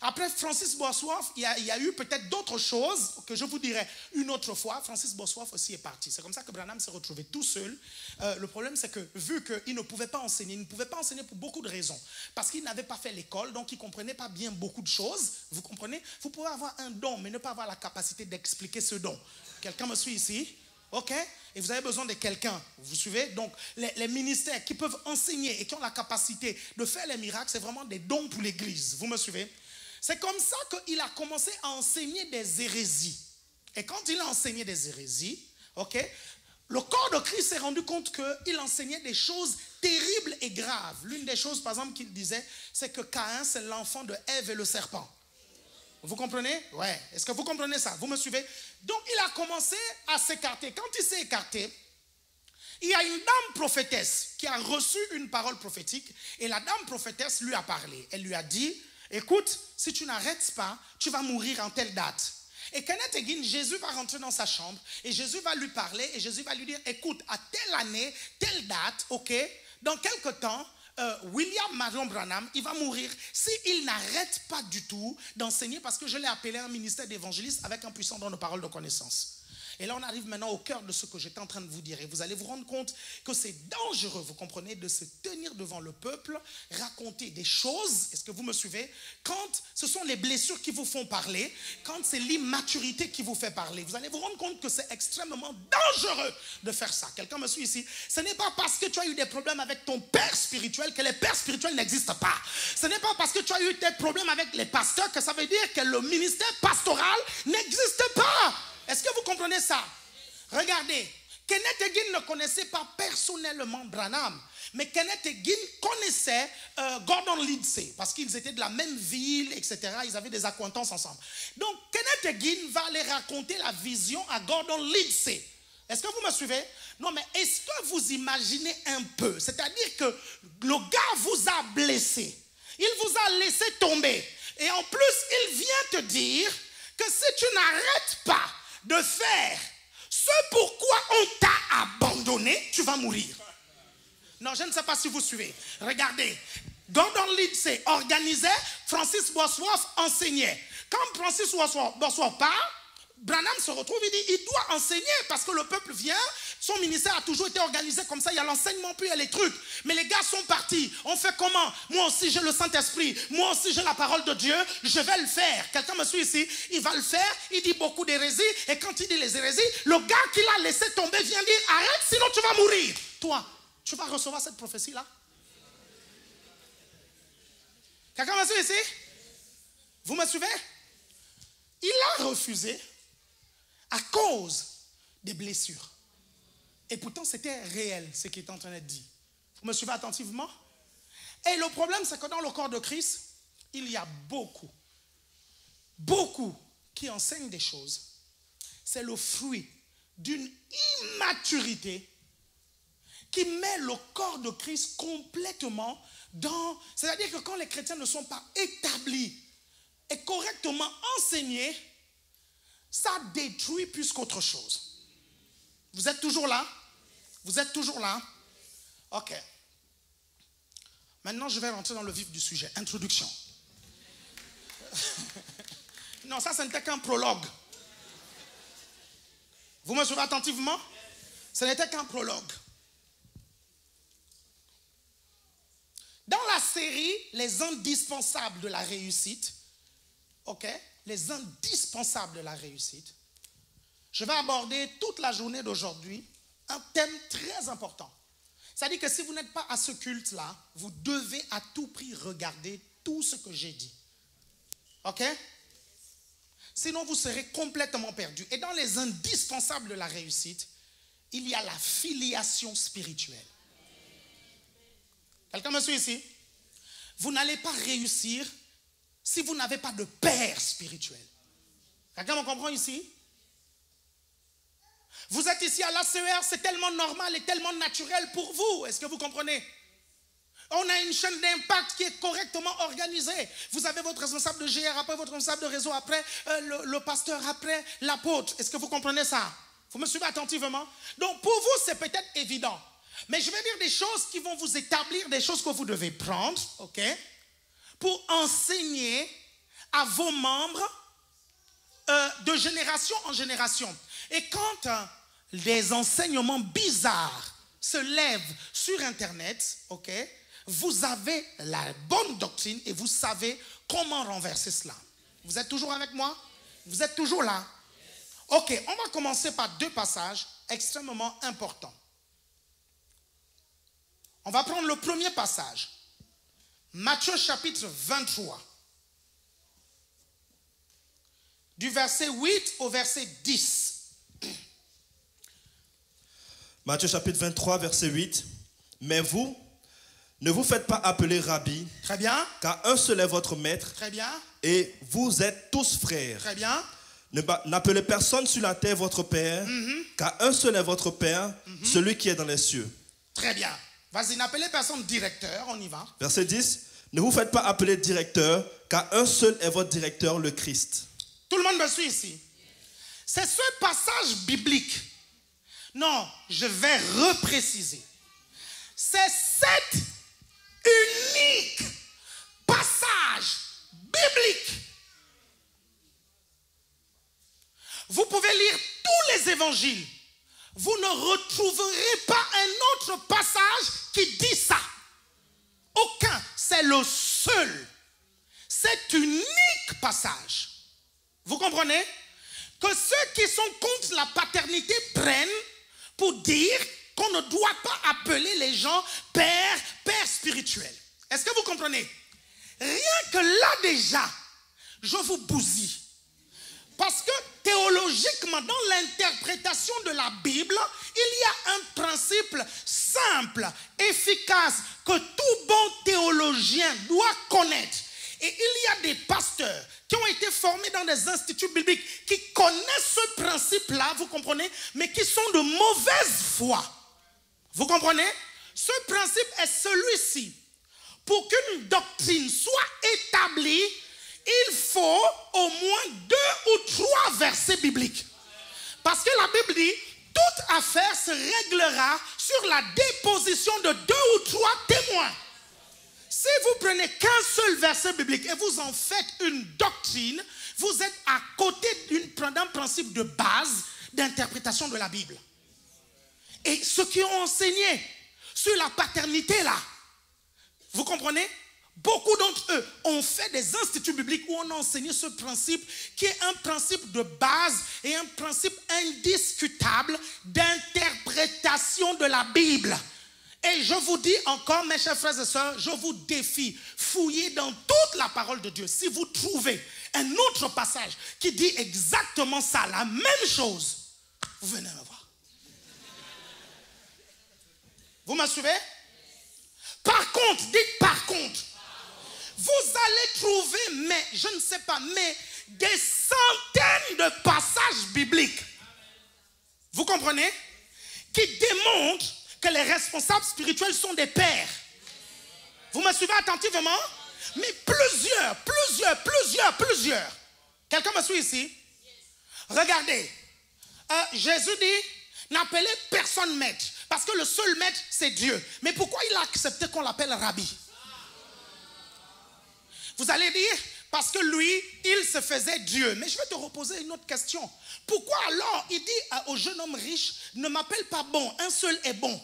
Après Francis Bosworth, il y a eu peut-être d'autres choses que je vous dirai une autre fois. Francis Bosworth aussi est parti. C'est comme ça que Branham s'est retrouvé tout seul. Le problème, c'est que vu qu'il ne pouvait pas enseigner, il ne pouvait pas enseigner pour beaucoup de raisons. Parce qu'il n'avait pas fait l'école, donc il ne comprenait pas bien beaucoup de choses. Vous comprenez? Vous pouvez avoir un don, mais ne pas avoir la capacité d'expliquer ce don. Quelqu'un me suit ici? Ok? Et vous avez besoin de quelqu'un, vous suivez? Donc, les ministères qui peuvent enseigner et qui ont la capacité de faire les miracles, c'est vraiment des dons pour l'Église. Vous me suivez? C'est comme ça qu'il a commencé à enseigner des hérésies. Et quand il a enseigné des hérésies, ok, le corps de Christ s'est rendu compte qu'il enseignait des choses terribles et graves. L'une des choses, par exemple, qu'il disait, c'est que Caïn, c'est l'enfant de Ève et le serpent. Vous comprenez? Ouais. Est-ce que vous comprenez ça? Vous me suivez? Donc, il a commencé à s'écarter. Quand il s'est écarté, il y a une dame prophétesse qui a reçu une parole prophétique. Et la dame prophétesse lui a parlé. Elle lui a dit, écoute, si tu n'arrêtes pas, tu vas mourir en telle date. Et Kenneth Hagin, Jésus va rentrer dans sa chambre et Jésus va lui parler et Jésus va lui dire, écoute, à telle année, telle date, ok, dans quelque temps, William Marion Branham, il va mourir s'il n'arrête pas du tout d'enseigner, parce que je l'ai appelé un ministère d'évangéliste avec un puissant don de parole de connaissance. Et là, on arrive maintenant au cœur de ce que j'étais en train de vous dire. Et vous allez vous rendre compte que c'est dangereux, vous comprenez, de se tenir devant le peuple, raconter des choses. Est-ce que vous me suivez? Quand ce sont les blessures qui vous font parler, quand c'est l'immaturité qui vous fait parler, vous allez vous rendre compte que c'est extrêmement dangereux de faire ça. Quelqu'un me suit ici? Ce n'est pas parce que tu as eu des problèmes avec ton père spirituel que les pères spirituels n'existent pas. Ce n'est pas parce que tu as eu des problèmes avec les pasteurs que ça veut dire que le ministère pastoral n'existe pas. Est-ce que vous comprenez ça? Regardez, Kenneth Hagin ne connaissait pas personnellement Branham, mais Kenneth Hagin connaissait Gordon Liddsey, parce qu'ils étaient de la même ville, etc. Ils avaient des acquaintances ensemble. Donc, Kenneth Hagin va aller raconter la vision à Gordon Liddsey. Est-ce que vous me suivez? Non, mais est-ce que vous imaginez un peu? C'est-à-dire que le gars vous a blessé. Il vous a laissé tomber. Et en plus, il vient te dire que si tu n'arrêtes pas de faire ce pourquoi on t'a abandonné, tu vas mourir. Non, je ne sais pas si vous suivez. Regardez, Gordon Liddsey organisait, Francis Bosworth enseignait. Quand Francis Bosworth part, Branham se retrouve, il dit, il doit enseigner parce que le peuple vient. Son ministère a toujours été organisé comme ça. Il y a l'enseignement, puis il y a les trucs. Mais les gars sont partis. On fait comment? Moi aussi, j'ai le Saint-Esprit. Moi aussi, j'ai la parole de Dieu. Je vais le faire. Quelqu'un me suit ici? Il va le faire. Il dit beaucoup d'hérésies. Et quand il dit les hérésies, le gars qui l'a laissé tomber vient dire, arrête, sinon tu vas mourir. Toi, tu vas recevoir cette prophétie-là? Quelqu'un me suit ici? Vous me suivez? Il a refusé à cause des blessures. Et pourtant, c'était réel, ce qui est en train d'être dit. Vous me suivez attentivement? Et le problème, c'est que dans le corps de Christ, il y a beaucoup qui enseignent des choses. C'est le fruit d'une immaturité qui met le corps de Christ complètement dans... C'est-à-dire que quand les chrétiens ne sont pas établis et correctement enseignés, ça détruit plus qu'autre chose. Vous êtes toujours là? Vous êtes toujours là? Ok. Maintenant, je vais rentrer dans le vif du sujet. Introduction. Non, ça, ce n'était qu'un prologue. Vous me suivez attentivement? Ce n'était qu'un prologue. Dans la série Les indispensables de la réussite, ok, les indispensables de la réussite, je vais aborder toute la journée d'aujourd'hui un thème très important. C'est-à-dire que si vous n'êtes pas à ce culte-là, vous devez à tout prix regarder tout ce que j'ai dit. Ok? Sinon, vous serez complètement perdu. Et dans les indispensables de la réussite, il y a la filiation spirituelle. Quelqu'un me suit ici? Vous n'allez pas réussir si vous n'avez pas de père spirituel. Quelqu'un me comprend ici? Vous êtes ici à l'ACER, c'est tellement normal et tellement naturel pour vous. Est-ce que vous comprenez? On a une chaîne d'impact qui est correctement organisée. Vous avez votre responsable de GR, après votre responsable de réseau, après le pasteur, après l'apôtre. Est-ce que vous comprenez ça? Vous me suivez attentivement? Donc pour vous, c'est peut-être évident. Mais je vais dire des choses qui vont vous établir, des choses que vous devez prendre, ok, pour enseigner à vos membres de génération en génération. Et quand des enseignements bizarres se lèvent sur Internet, ok, vous avez la bonne doctrine et vous savez comment renverser cela. Vous êtes toujours avec moi? Vous êtes toujours là? Ok, on va commencer par deux passages extrêmement importants. On va prendre le premier passage. Matthieu chapitre 23. Du verset 8 au verset 10. Matthieu chapitre 23, verset 8. Mais vous, ne vous faites pas appeler rabbi. Très bien. Car un seul est votre maître. Très bien. Et vous êtes tous frères. Très bien. N'appelez personne sur la terre votre père. Car un seul est votre père, celui qui est dans les cieux. Très bien. Vas-y, n'appelez personne directeur, on y va. Verset 10. Ne vous faites pas appeler directeur, car un seul est votre directeur, le Christ. Tout le monde me suit ici? C'est ce passage biblique. Non, je vais repréciser. C'est cet unique passage biblique. Vous pouvez lire tous les évangiles. Vous ne retrouverez pas un autre passage qui dit ça. Aucun. C'est le seul. C'est unique passage. Vous comprenez? Que ceux qui sont contre la paternité prennent pour dire qu'on ne doit pas appeler les gens père spirituel. Est-ce que vous comprenez? Rien que là déjà, je vous bousille. Parce que théologiquement, dans l'interprétation de la Bible, il y a un principe simple, efficace, que tout bon théologien doit connaître. Et il y a des pasteurs qui ont été formés dans des instituts bibliques qui connaissent ce principe-là, vous comprenez, mais qui sont de mauvaise foi. Vous comprenez? Ce principe est celui-ci. Pour qu'une doctrine soit établie, il faut au moins 2 ou 3 versets bibliques. Parce que la Bible dit, toute affaire se réglera sur la déposition de 2 ou 3 témoins. Si vous prenez qu'un seul verset biblique et vous en faites une doctrine, vous êtes à côté d'un principe de base d'interprétation de la Bible. Et ceux qui ont enseigné sur la paternité là, vous comprenez? Beaucoup d'entre eux ont fait des instituts bibliques où on a enseigné ce principe qui est un principe de base et un principe indiscutable d'interprétation de la Bible. Et je vous dis encore, mes chers frères et sœurs, je vous défie, fouillez dans toute la parole de Dieu. Si vous trouvez un autre passage qui dit exactement ça, la même chose, vous venez me voir. Vous me suivez? Par contre, dites par contre, vous allez trouver, mais je ne sais pas, mais des centaines de passages bibliques. Vous comprenez? Qui démontrent que les responsables spirituels sont des pères. Vous me suivez attentivement? Mais plusieurs. Quelqu'un me suit ici? Regardez. Jésus dit, n'appelez personne maître. Parce que le seul maître, c'est Dieu. Mais pourquoi il a accepté qu'on l'appelle rabbi? Vous allez dire, parce que lui, il se faisait Dieu. Mais je vais te reposer une autre question. Pourquoi alors il dit au jeune homme riche, ne m'appelle pas bon, un seul est bon?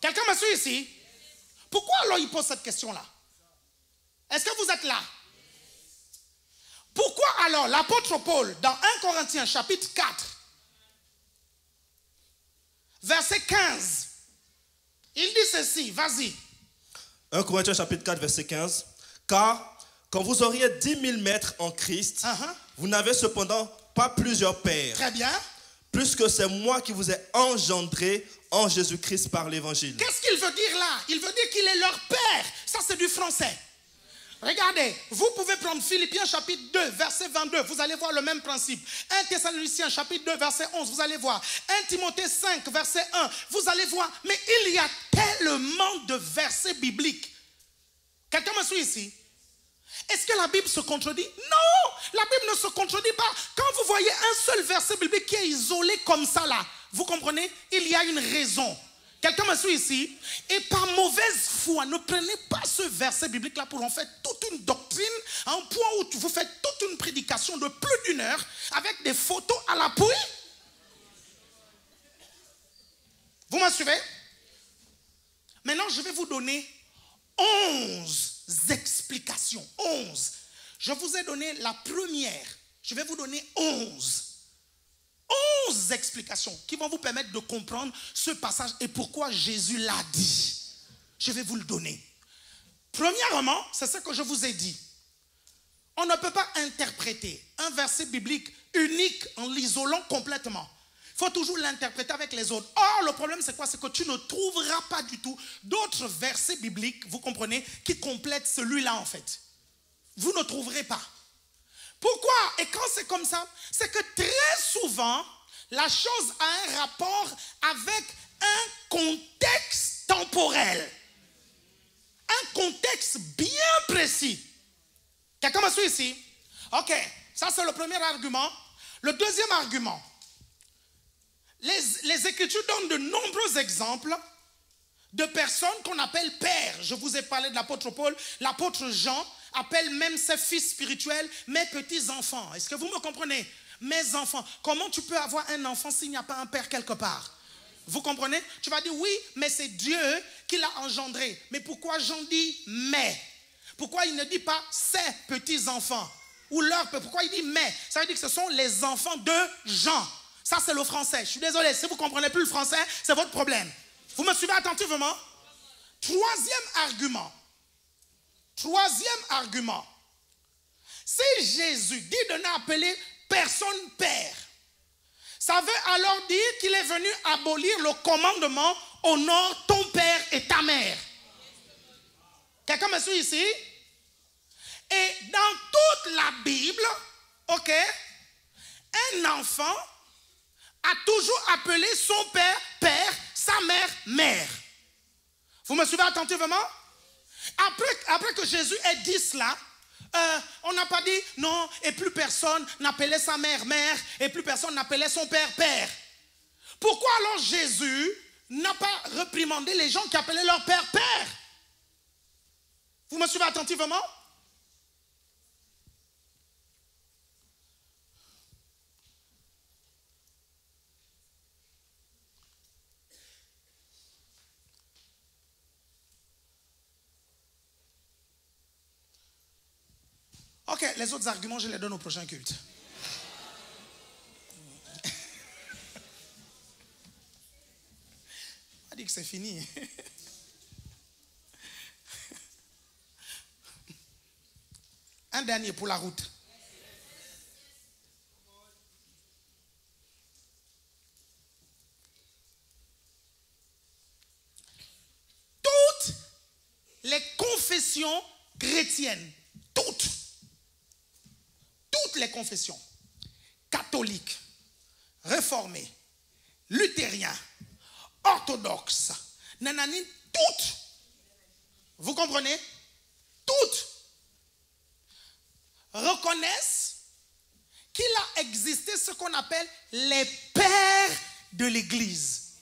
Quelqu'un me suit ici? Pourquoi alors il pose cette question-là? Est-ce que vous êtes là? Pourquoi alors l'apôtre Paul, dans 1 Corinthiens chapitre 4, verset 15, il dit ceci, vas-y. 1 Corinthiens chapitre 4, verset 15. Car quand vous auriez 10 000 maîtres en Christ, vous n'avez cependant pas plusieurs pères. Très bien. puisque c'est moi qui vous ai engendré en Jésus-Christ par l'évangile. Qu'est-ce qu'il veut dire là? Il veut dire qu'il est leur père. Ça, c'est du français. Regardez, vous pouvez prendre Philippiens chapitre 2, verset 22, vous allez voir le même principe. 1 Thessaloniciens chapitre 2, verset 11, vous allez voir. 1 Timothée 5, verset 1, vous allez voir. Mais il y a tellement de versets bibliques. Quelqu'un me suit ici? Est-ce que la Bible se contredit? Non, la Bible ne se contredit pas. Quand vous voyez un seul verset biblique qui est isolé comme ça là, vous comprenez? Il y a une raison. Quelqu'un me suit ici? Et par mauvaise foi, ne prenez pas ce verset biblique-là pour en faire toute une doctrine, à un point où vous faites toute une prédication de plus d'1 heure avec des photos à l'appui. Vous me suivez? Maintenant, je vais vous donner 11 explications. 11. Je vous ai donné la première. Je vais vous donner 11 explications qui vont vous permettre de comprendre ce passage et pourquoi Jésus l'a dit. Je vais vous le donner. Premièrement, c'est ce que je vous ai dit. On ne peut pas interpréter un verset biblique unique en l'isolant complètement. Il faut toujours l'interpréter avec les autres. Or, le problème, c'est quoi? C'est que tu ne trouveras pas du tout d'autres versets bibliques, vous comprenez, qui complètent celui-là en fait. Vous ne trouverez pas. Pourquoi? Et quand c'est comme ça, c'est que très souvent, la chose a un rapport avec un contexte temporel. Un contexte bien précis. Quelqu'un me suit ici? Ok, ça c'est le premier argument. Le deuxième argument, les Écritures donnent de nombreux exemples de personnes qu'on appelle pères. Je vous ai parlé de l'apôtre Paul, l'apôtre Jean appelle même ses fils spirituels mes petits-enfants. Est-ce que vous me comprenez? Mes enfants. Comment tu peux avoir un enfant s'il n'y a pas un père quelque part? Vous comprenez? Tu vas dire oui, mais c'est Dieu qui l'a engendré. Mais pourquoi Jean dit mais? Pourquoi il ne dit pas ses petits-enfants? Ou leur père? Pourquoi il dit mais? Ça veut dire que ce sont les enfants de Jean. Ça c'est le français. Je suis désolé, si vous ne comprenez plus le français, c'est votre problème. Vous me suivez attentivement? Troisième argument. Si Jésus dit de n'appeler personne père, ça veut alors dire qu'il est venu abolir le commandement honore ton père et ta mère. Quelqu'un me suit ici? Et dans toute la Bible, ok, un enfant a toujours appelé son père père, sa mère mère. Vous me suivez attentivement? Après que Jésus ait dit cela, on n'a pas dit non, et plus personne n'appelait sa mère mère, et plus personne n'appelait son père père. Pourquoi alors Jésus n'a pas réprimandé les gens qui appelaient leur père père? Vous me suivez attentivement? Ok, les autres arguments, je les donne au prochain culte. On a dit que c'est fini. Un dernier pour la route. Toutes les confessions chrétiennes, toutes les confessions, catholiques, réformées, luthériens, orthodoxes, nanani, toutes, vous comprenez? Toutes reconnaissent qu'il a existé ce qu'on appelle les pères de l'Église.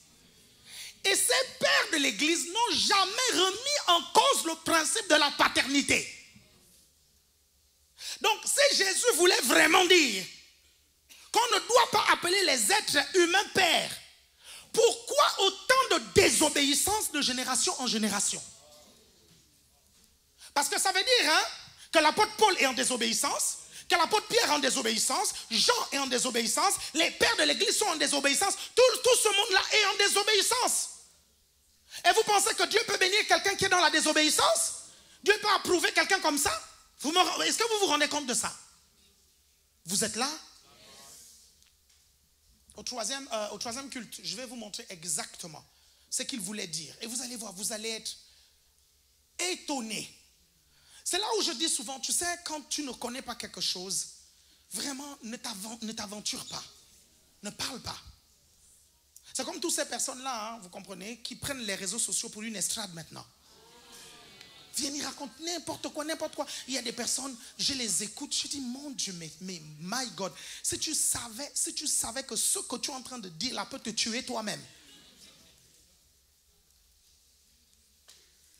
Et ces pères de l'Église n'ont jamais remis en cause le principe de la paternité. Donc, si Jésus voulait vraiment dire qu'on ne doit pas appeler les êtres humains pères, pourquoi autant de désobéissance de génération en génération? Parce que ça veut dire que l'apôtre Paul est en désobéissance, que l'apôtre Pierre est en désobéissance, Jean est en désobéissance, les pères de l'église sont en désobéissance, tout ce monde-là est en désobéissance. Et vous pensez que Dieu peut bénir quelqu'un qui est dans la désobéissance? Dieu peut approuver quelqu'un comme ça? Est-ce que vous vous rendez compte de ça? Vous êtes là? au troisième culte, je vais vous montrer exactement ce qu'il voulait dire. Et vous allez voir, vous allez être étonnés. C'est là où je dis souvent, tu sais, quand tu ne connais pas quelque chose, vraiment, ne t'aventure pas. Ne parle pas. C'est comme toutes ces personnes-là, hein, vous comprenez, qui prennent les réseaux sociaux pour une estrade maintenant. Viennent y raconter n'importe quoi, n'importe quoi. Il y a des personnes, je les écoute, je dis, mon Dieu, mais my God, si tu savais que ce que tu es en train de dire là peut te tuer toi-même.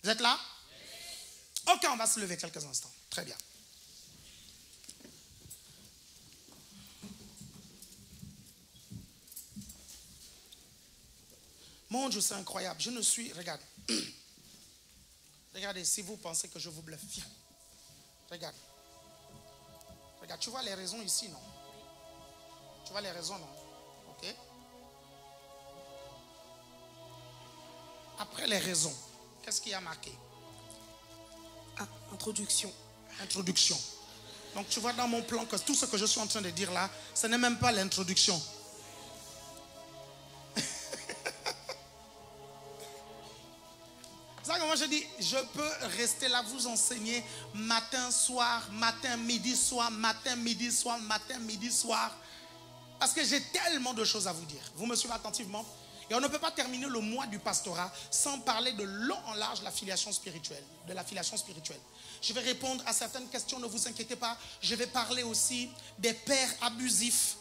Vous êtes là? Ok, on va se lever quelques instants. Très bien. Mon Dieu, c'est incroyable. Je ne suis... Regarde. Regardez, si vous pensez que je vous bluffe. Viens. Regarde. Regarde, tu vois les raisons ici, non? Tu vois les raisons, non? Ok. Après les raisons, qu'est-ce qui a marqué? Ah, introduction. Introduction. Donc tu vois dans mon plan que tout ce que je suis en train de dire là, ce n'est même pas l'introduction. C'est ça que moi je dis, je peux rester là, vous enseigner matin, soir, matin, midi, soir, matin, midi, soir, matin, midi, soir. Parce que j'ai tellement de choses à vous dire. Vous me suivez attentivement? Et on ne peut pas terminer le mois du pastorat sans parler de long en large de la filiation spirituelle. Je vais répondre à certaines questions, ne vous inquiétez pas. Je vais parler aussi des pères abusifs.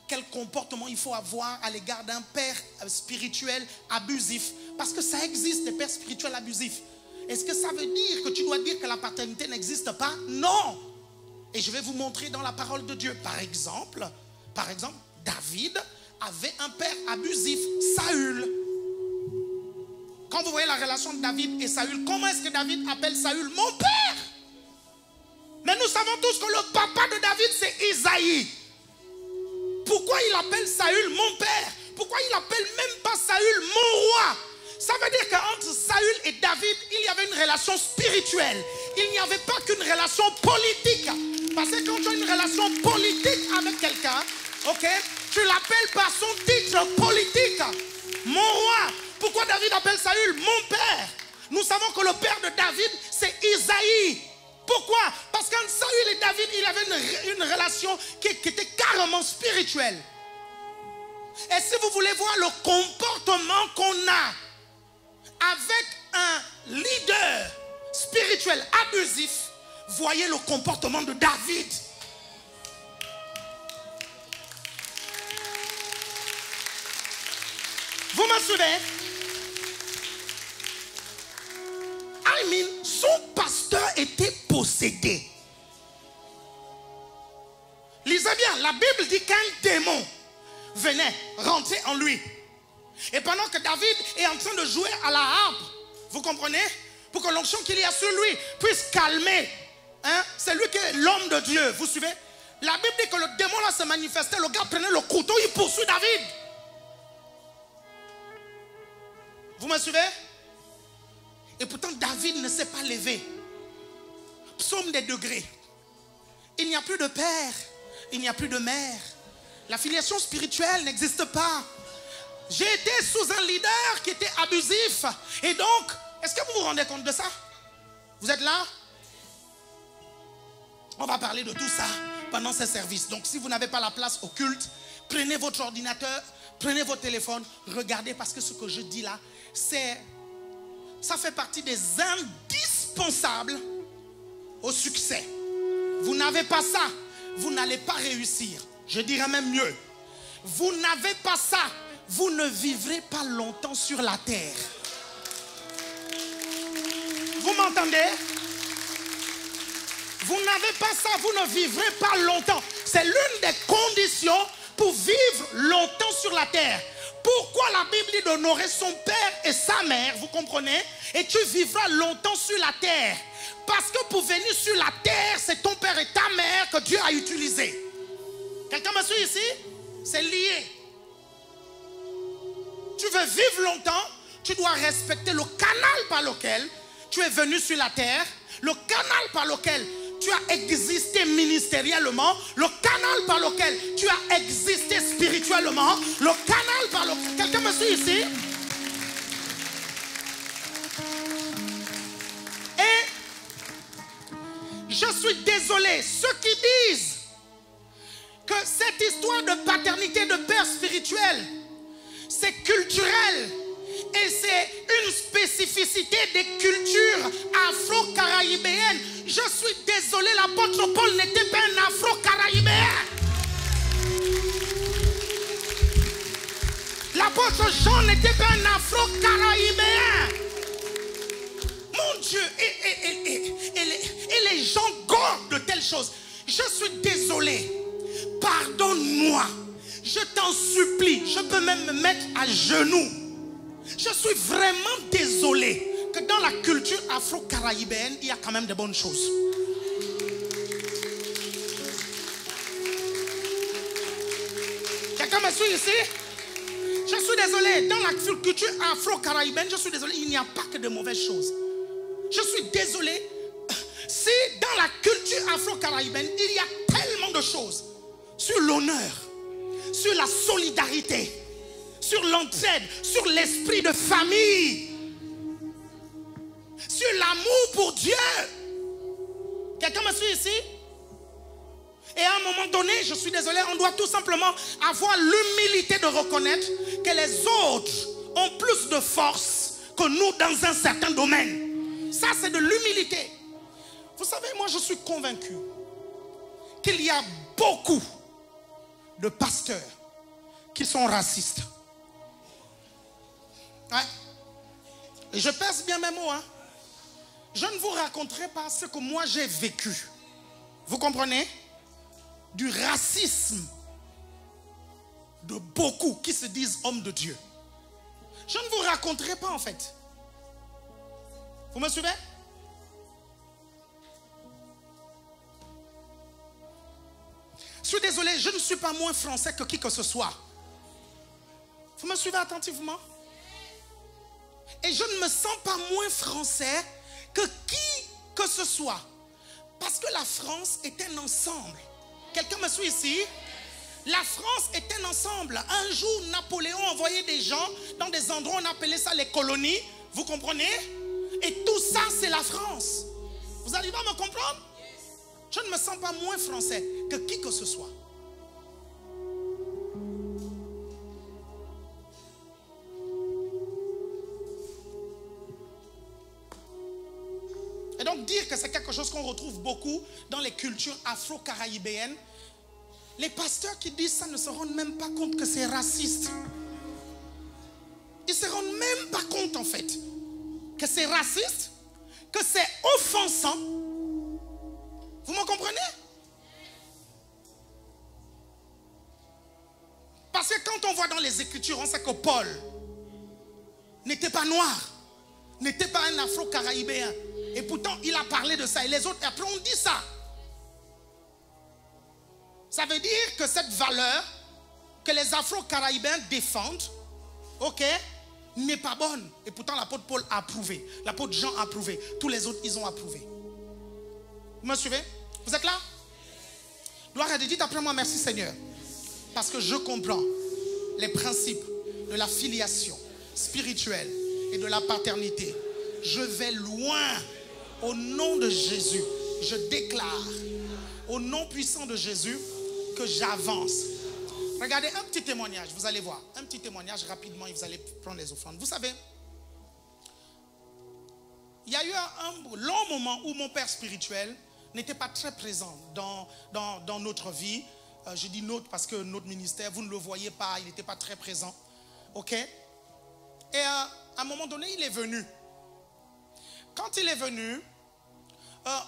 Quel comportement il faut avoir à l'égard d'un père spirituel abusif. Parce que ça existe, des pères spirituels abusifs. Est-ce que ça veut dire que tu dois dire que la paternité n'existe pas? Non. Et je vais vous montrer dans la parole de Dieu. Par exemple, David avait un père abusif, Saül. Quand vous voyez la relation de David et Saül, comment est-ce que David appelle Saül mon père? Mais nous savons tous que le papa de David, c'est Isaïe. Pourquoi il appelle Saül mon père? Pourquoi il appelle même pas Saül mon roi? Ça veut dire qu'entre Saül et David, il y avait une relation spirituelle. Il n'y avait pas qu'une relation politique. Parce que quand tu as une relation politique avec quelqu'un, ok, tu l'appelles par son titre politique. Mon roi. Pourquoi David appelle Saül mon père? Nous savons que le père de David, c'est Isaïe. Pourquoi? Parce qu'entre Saül et David, il avait une relation qui était carrément spirituelle. Et si vous voulez voir le comportement qu'on a avec un leader spirituel abusif, voyez le comportement de David. Vous me suivez? Son pasteur était possédé. Lisez bien, la Bible dit qu'un démon venait rentrer en lui. Et pendant que David est en train de jouer à la harpe, vous comprenez? Pour que l'onction qu'il y a sur lui puisse calmer. Hein? C'est lui qui est l'homme de Dieu. Vous suivez? La Bible dit que le démon là se manifestait. Le gars prenait le couteau, il poursuit David. Vous me suivez? Et pourtant David ne s'est pas levé. Psaume des degrés. Il n'y a plus de père, il n'y a plus de mère. La filiation spirituelle n'existe pas. J'ai été sous un leader qui était abusif. Et donc, est-ce que vous vous rendez compte de ça? Vous êtes là? On va parler de tout ça pendant ce service. Donc si vous n'avez pas la place au culte, prenez votre ordinateur, prenez votre téléphone, regardez, parce que ce que je dis là, ça fait partie des indispensables au succès. Vous n'avez pas ça, vous n'allez pas réussir. Je dirais même mieux. Vous n'avez pas ça, vous ne vivrez pas longtemps sur la terre. Vous m'entendez? Vous n'avez pas ça, vous ne vivrez pas longtemps. C'est l'une des conditions pour vivre longtemps sur la terre. Pourquoi la Bible dit d'honorer son père et sa mère, vous comprenez? Et tu vivras longtemps sur la terre. Parce que pour venir sur la terre, c'est ton père et ta mère que Dieu a utilisé. Quelqu'un me suit ici? C'est lié. Tu veux vivre longtemps, tu dois respecter le canal par lequel tu es venu sur la terre, le canal par lequel tu as existé ministériellement, le canal par lequel tu as existé spirituellement, le canal par lequel... Quelqu'un me suit ici? Et je suis désolé, ceux qui disent que cette histoire de paternité, de père spirituel, c'est culturel et c'est une spécificité des cultures afro-caraïbéennes. Je suis désolé, l'apôtre Paul n'était pas un afro-caraïbéen. L'apôtre Jean n'était pas un afro-caraïbéen. Mon Dieu, et les gens gordent de telles choses. Je suis désolé. Pardonne-moi. Je t'en supplie. Je peux même me mettre à genoux. Je suis vraiment désolé que dans la culture afro-caraïbéenne, il y a quand même de bonnes choses. Quelqu'un me suit ici? Je suis désolé. Dans la culture afro-caraïbéenne, je suis désolé, il n'y a pas que de mauvaises choses. Je suis désolé. Si dans la culture afro-caraïbéenne, il y a tellement de choses sur l'honneur, sur la solidarité, sur l'entraide, sur l'esprit de famille, sur l'amour pour Dieu. Quelqu'un me suit ici? Et à un moment donné, je suis désolé, on doit tout simplement avoir l'humilité de reconnaître que les autres ont plus de force que nous dans un certain domaine. Ça, c'est de l'humilité. Vous savez, moi, je suis convaincu qu'il y a beaucoup de pasteurs qui sont racistes. Ouais. Et je pèse bien mes mots. Hein. Je ne vous raconterai pas ce que moi j'ai vécu. Vous comprenez? Du racisme de beaucoup qui se disent hommes de Dieu. Je ne vous raconterai pas en fait. Vous me suivez? Je suis désolé, je ne suis pas moins français que qui que ce soit. Vous me suivez attentivement? Et je ne me sens pas moins français que qui que ce soit. Parce que la France est un ensemble. Quelqu'un me suit ici? La France est un ensemble. Un jour, Napoléon envoyait des gens dans des endroits, on appelait ça les colonies. Vous comprenez? Et tout ça, c'est la France. Vous arrivez à me comprendre? Je ne me sens pas moins français que qui que ce soit. Et donc dire que c'est quelque chose qu'on retrouve beaucoup dans les cultures afro-caraïbéennes, les pasteurs qui disent ça ne se rendent même pas compte que c'est raciste. Ils ne se rendent même pas compte en fait que c'est raciste, que c'est offensant. Vous me comprenez? Parce que quand on voit dans les Écritures, on sait que Paul n'était pas noir, n'était pas un afro-caraïbéen. Et pourtant, il a parlé de ça. Et les autres, après, on dit ça. Ça veut dire que cette valeur que les afro-caraïbéens défendent, ok, n'est pas bonne. Et pourtant, l'apôtre Paul a approuvé. L'apôtre Jean a approuvé. Tous les autres, ils ont approuvé. Vous me suivez? Vous êtes là? Gloire à Dieu. Dites après moi, merci Seigneur. Parce que je comprends les principes de la filiation spirituelle et de la paternité. Je vais loin. Au nom de Jésus, je déclare, au nom puissant de Jésus, que j'avance. Regardez un petit témoignage, vous allez voir. Un petit témoignage rapidement et vous allez prendre les offrandes. Vous savez, il y a eu un long moment où mon père spirituel n'était pas très présent dans notre vie. Je dis notre parce que notre ministère, vous ne le voyez pas, il n'était pas très présent. Ok? Et à un moment donné, il est venu. Quand il est venu,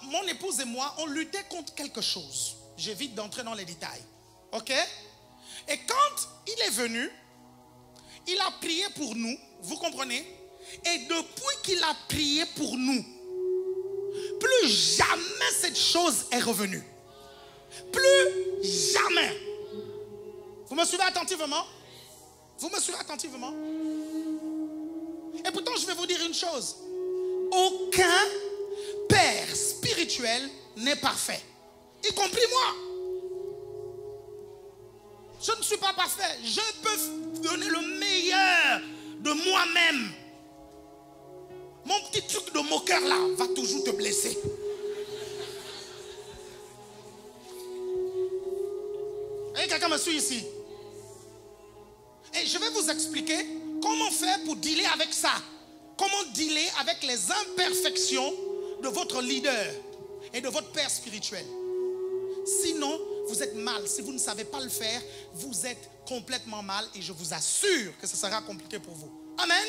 mon épouse et moi, on luttait contre quelque chose. J'évite d'entrer dans les détails. Ok? Et quand il est venu, il a prié pour nous. Vous comprenez? Et depuis qu'il a prié pour nous, plus jamais cette chose est revenue. Plus jamais. Vous me suivez attentivement? Vous me suivez attentivement? Et pourtant, je vais vous dire une chose. Aucun père spirituel spirituel n'est parfait. Y compris moi. Je ne suis pas parfait. Je peux donner le meilleur de moi-même. Mon petit truc de moqueur là va toujours te blesser. Et quelqu'un me suit ici. Et je vais vous expliquer comment faire pour dealer avec ça. Comment dealer avec les imperfections de votre leader et de votre père spirituel. Sinon, vous êtes mal. Si vous ne savez pas le faire, vous êtes complètement mal. Et je vous assure que ce sera compliqué pour vous. Amen.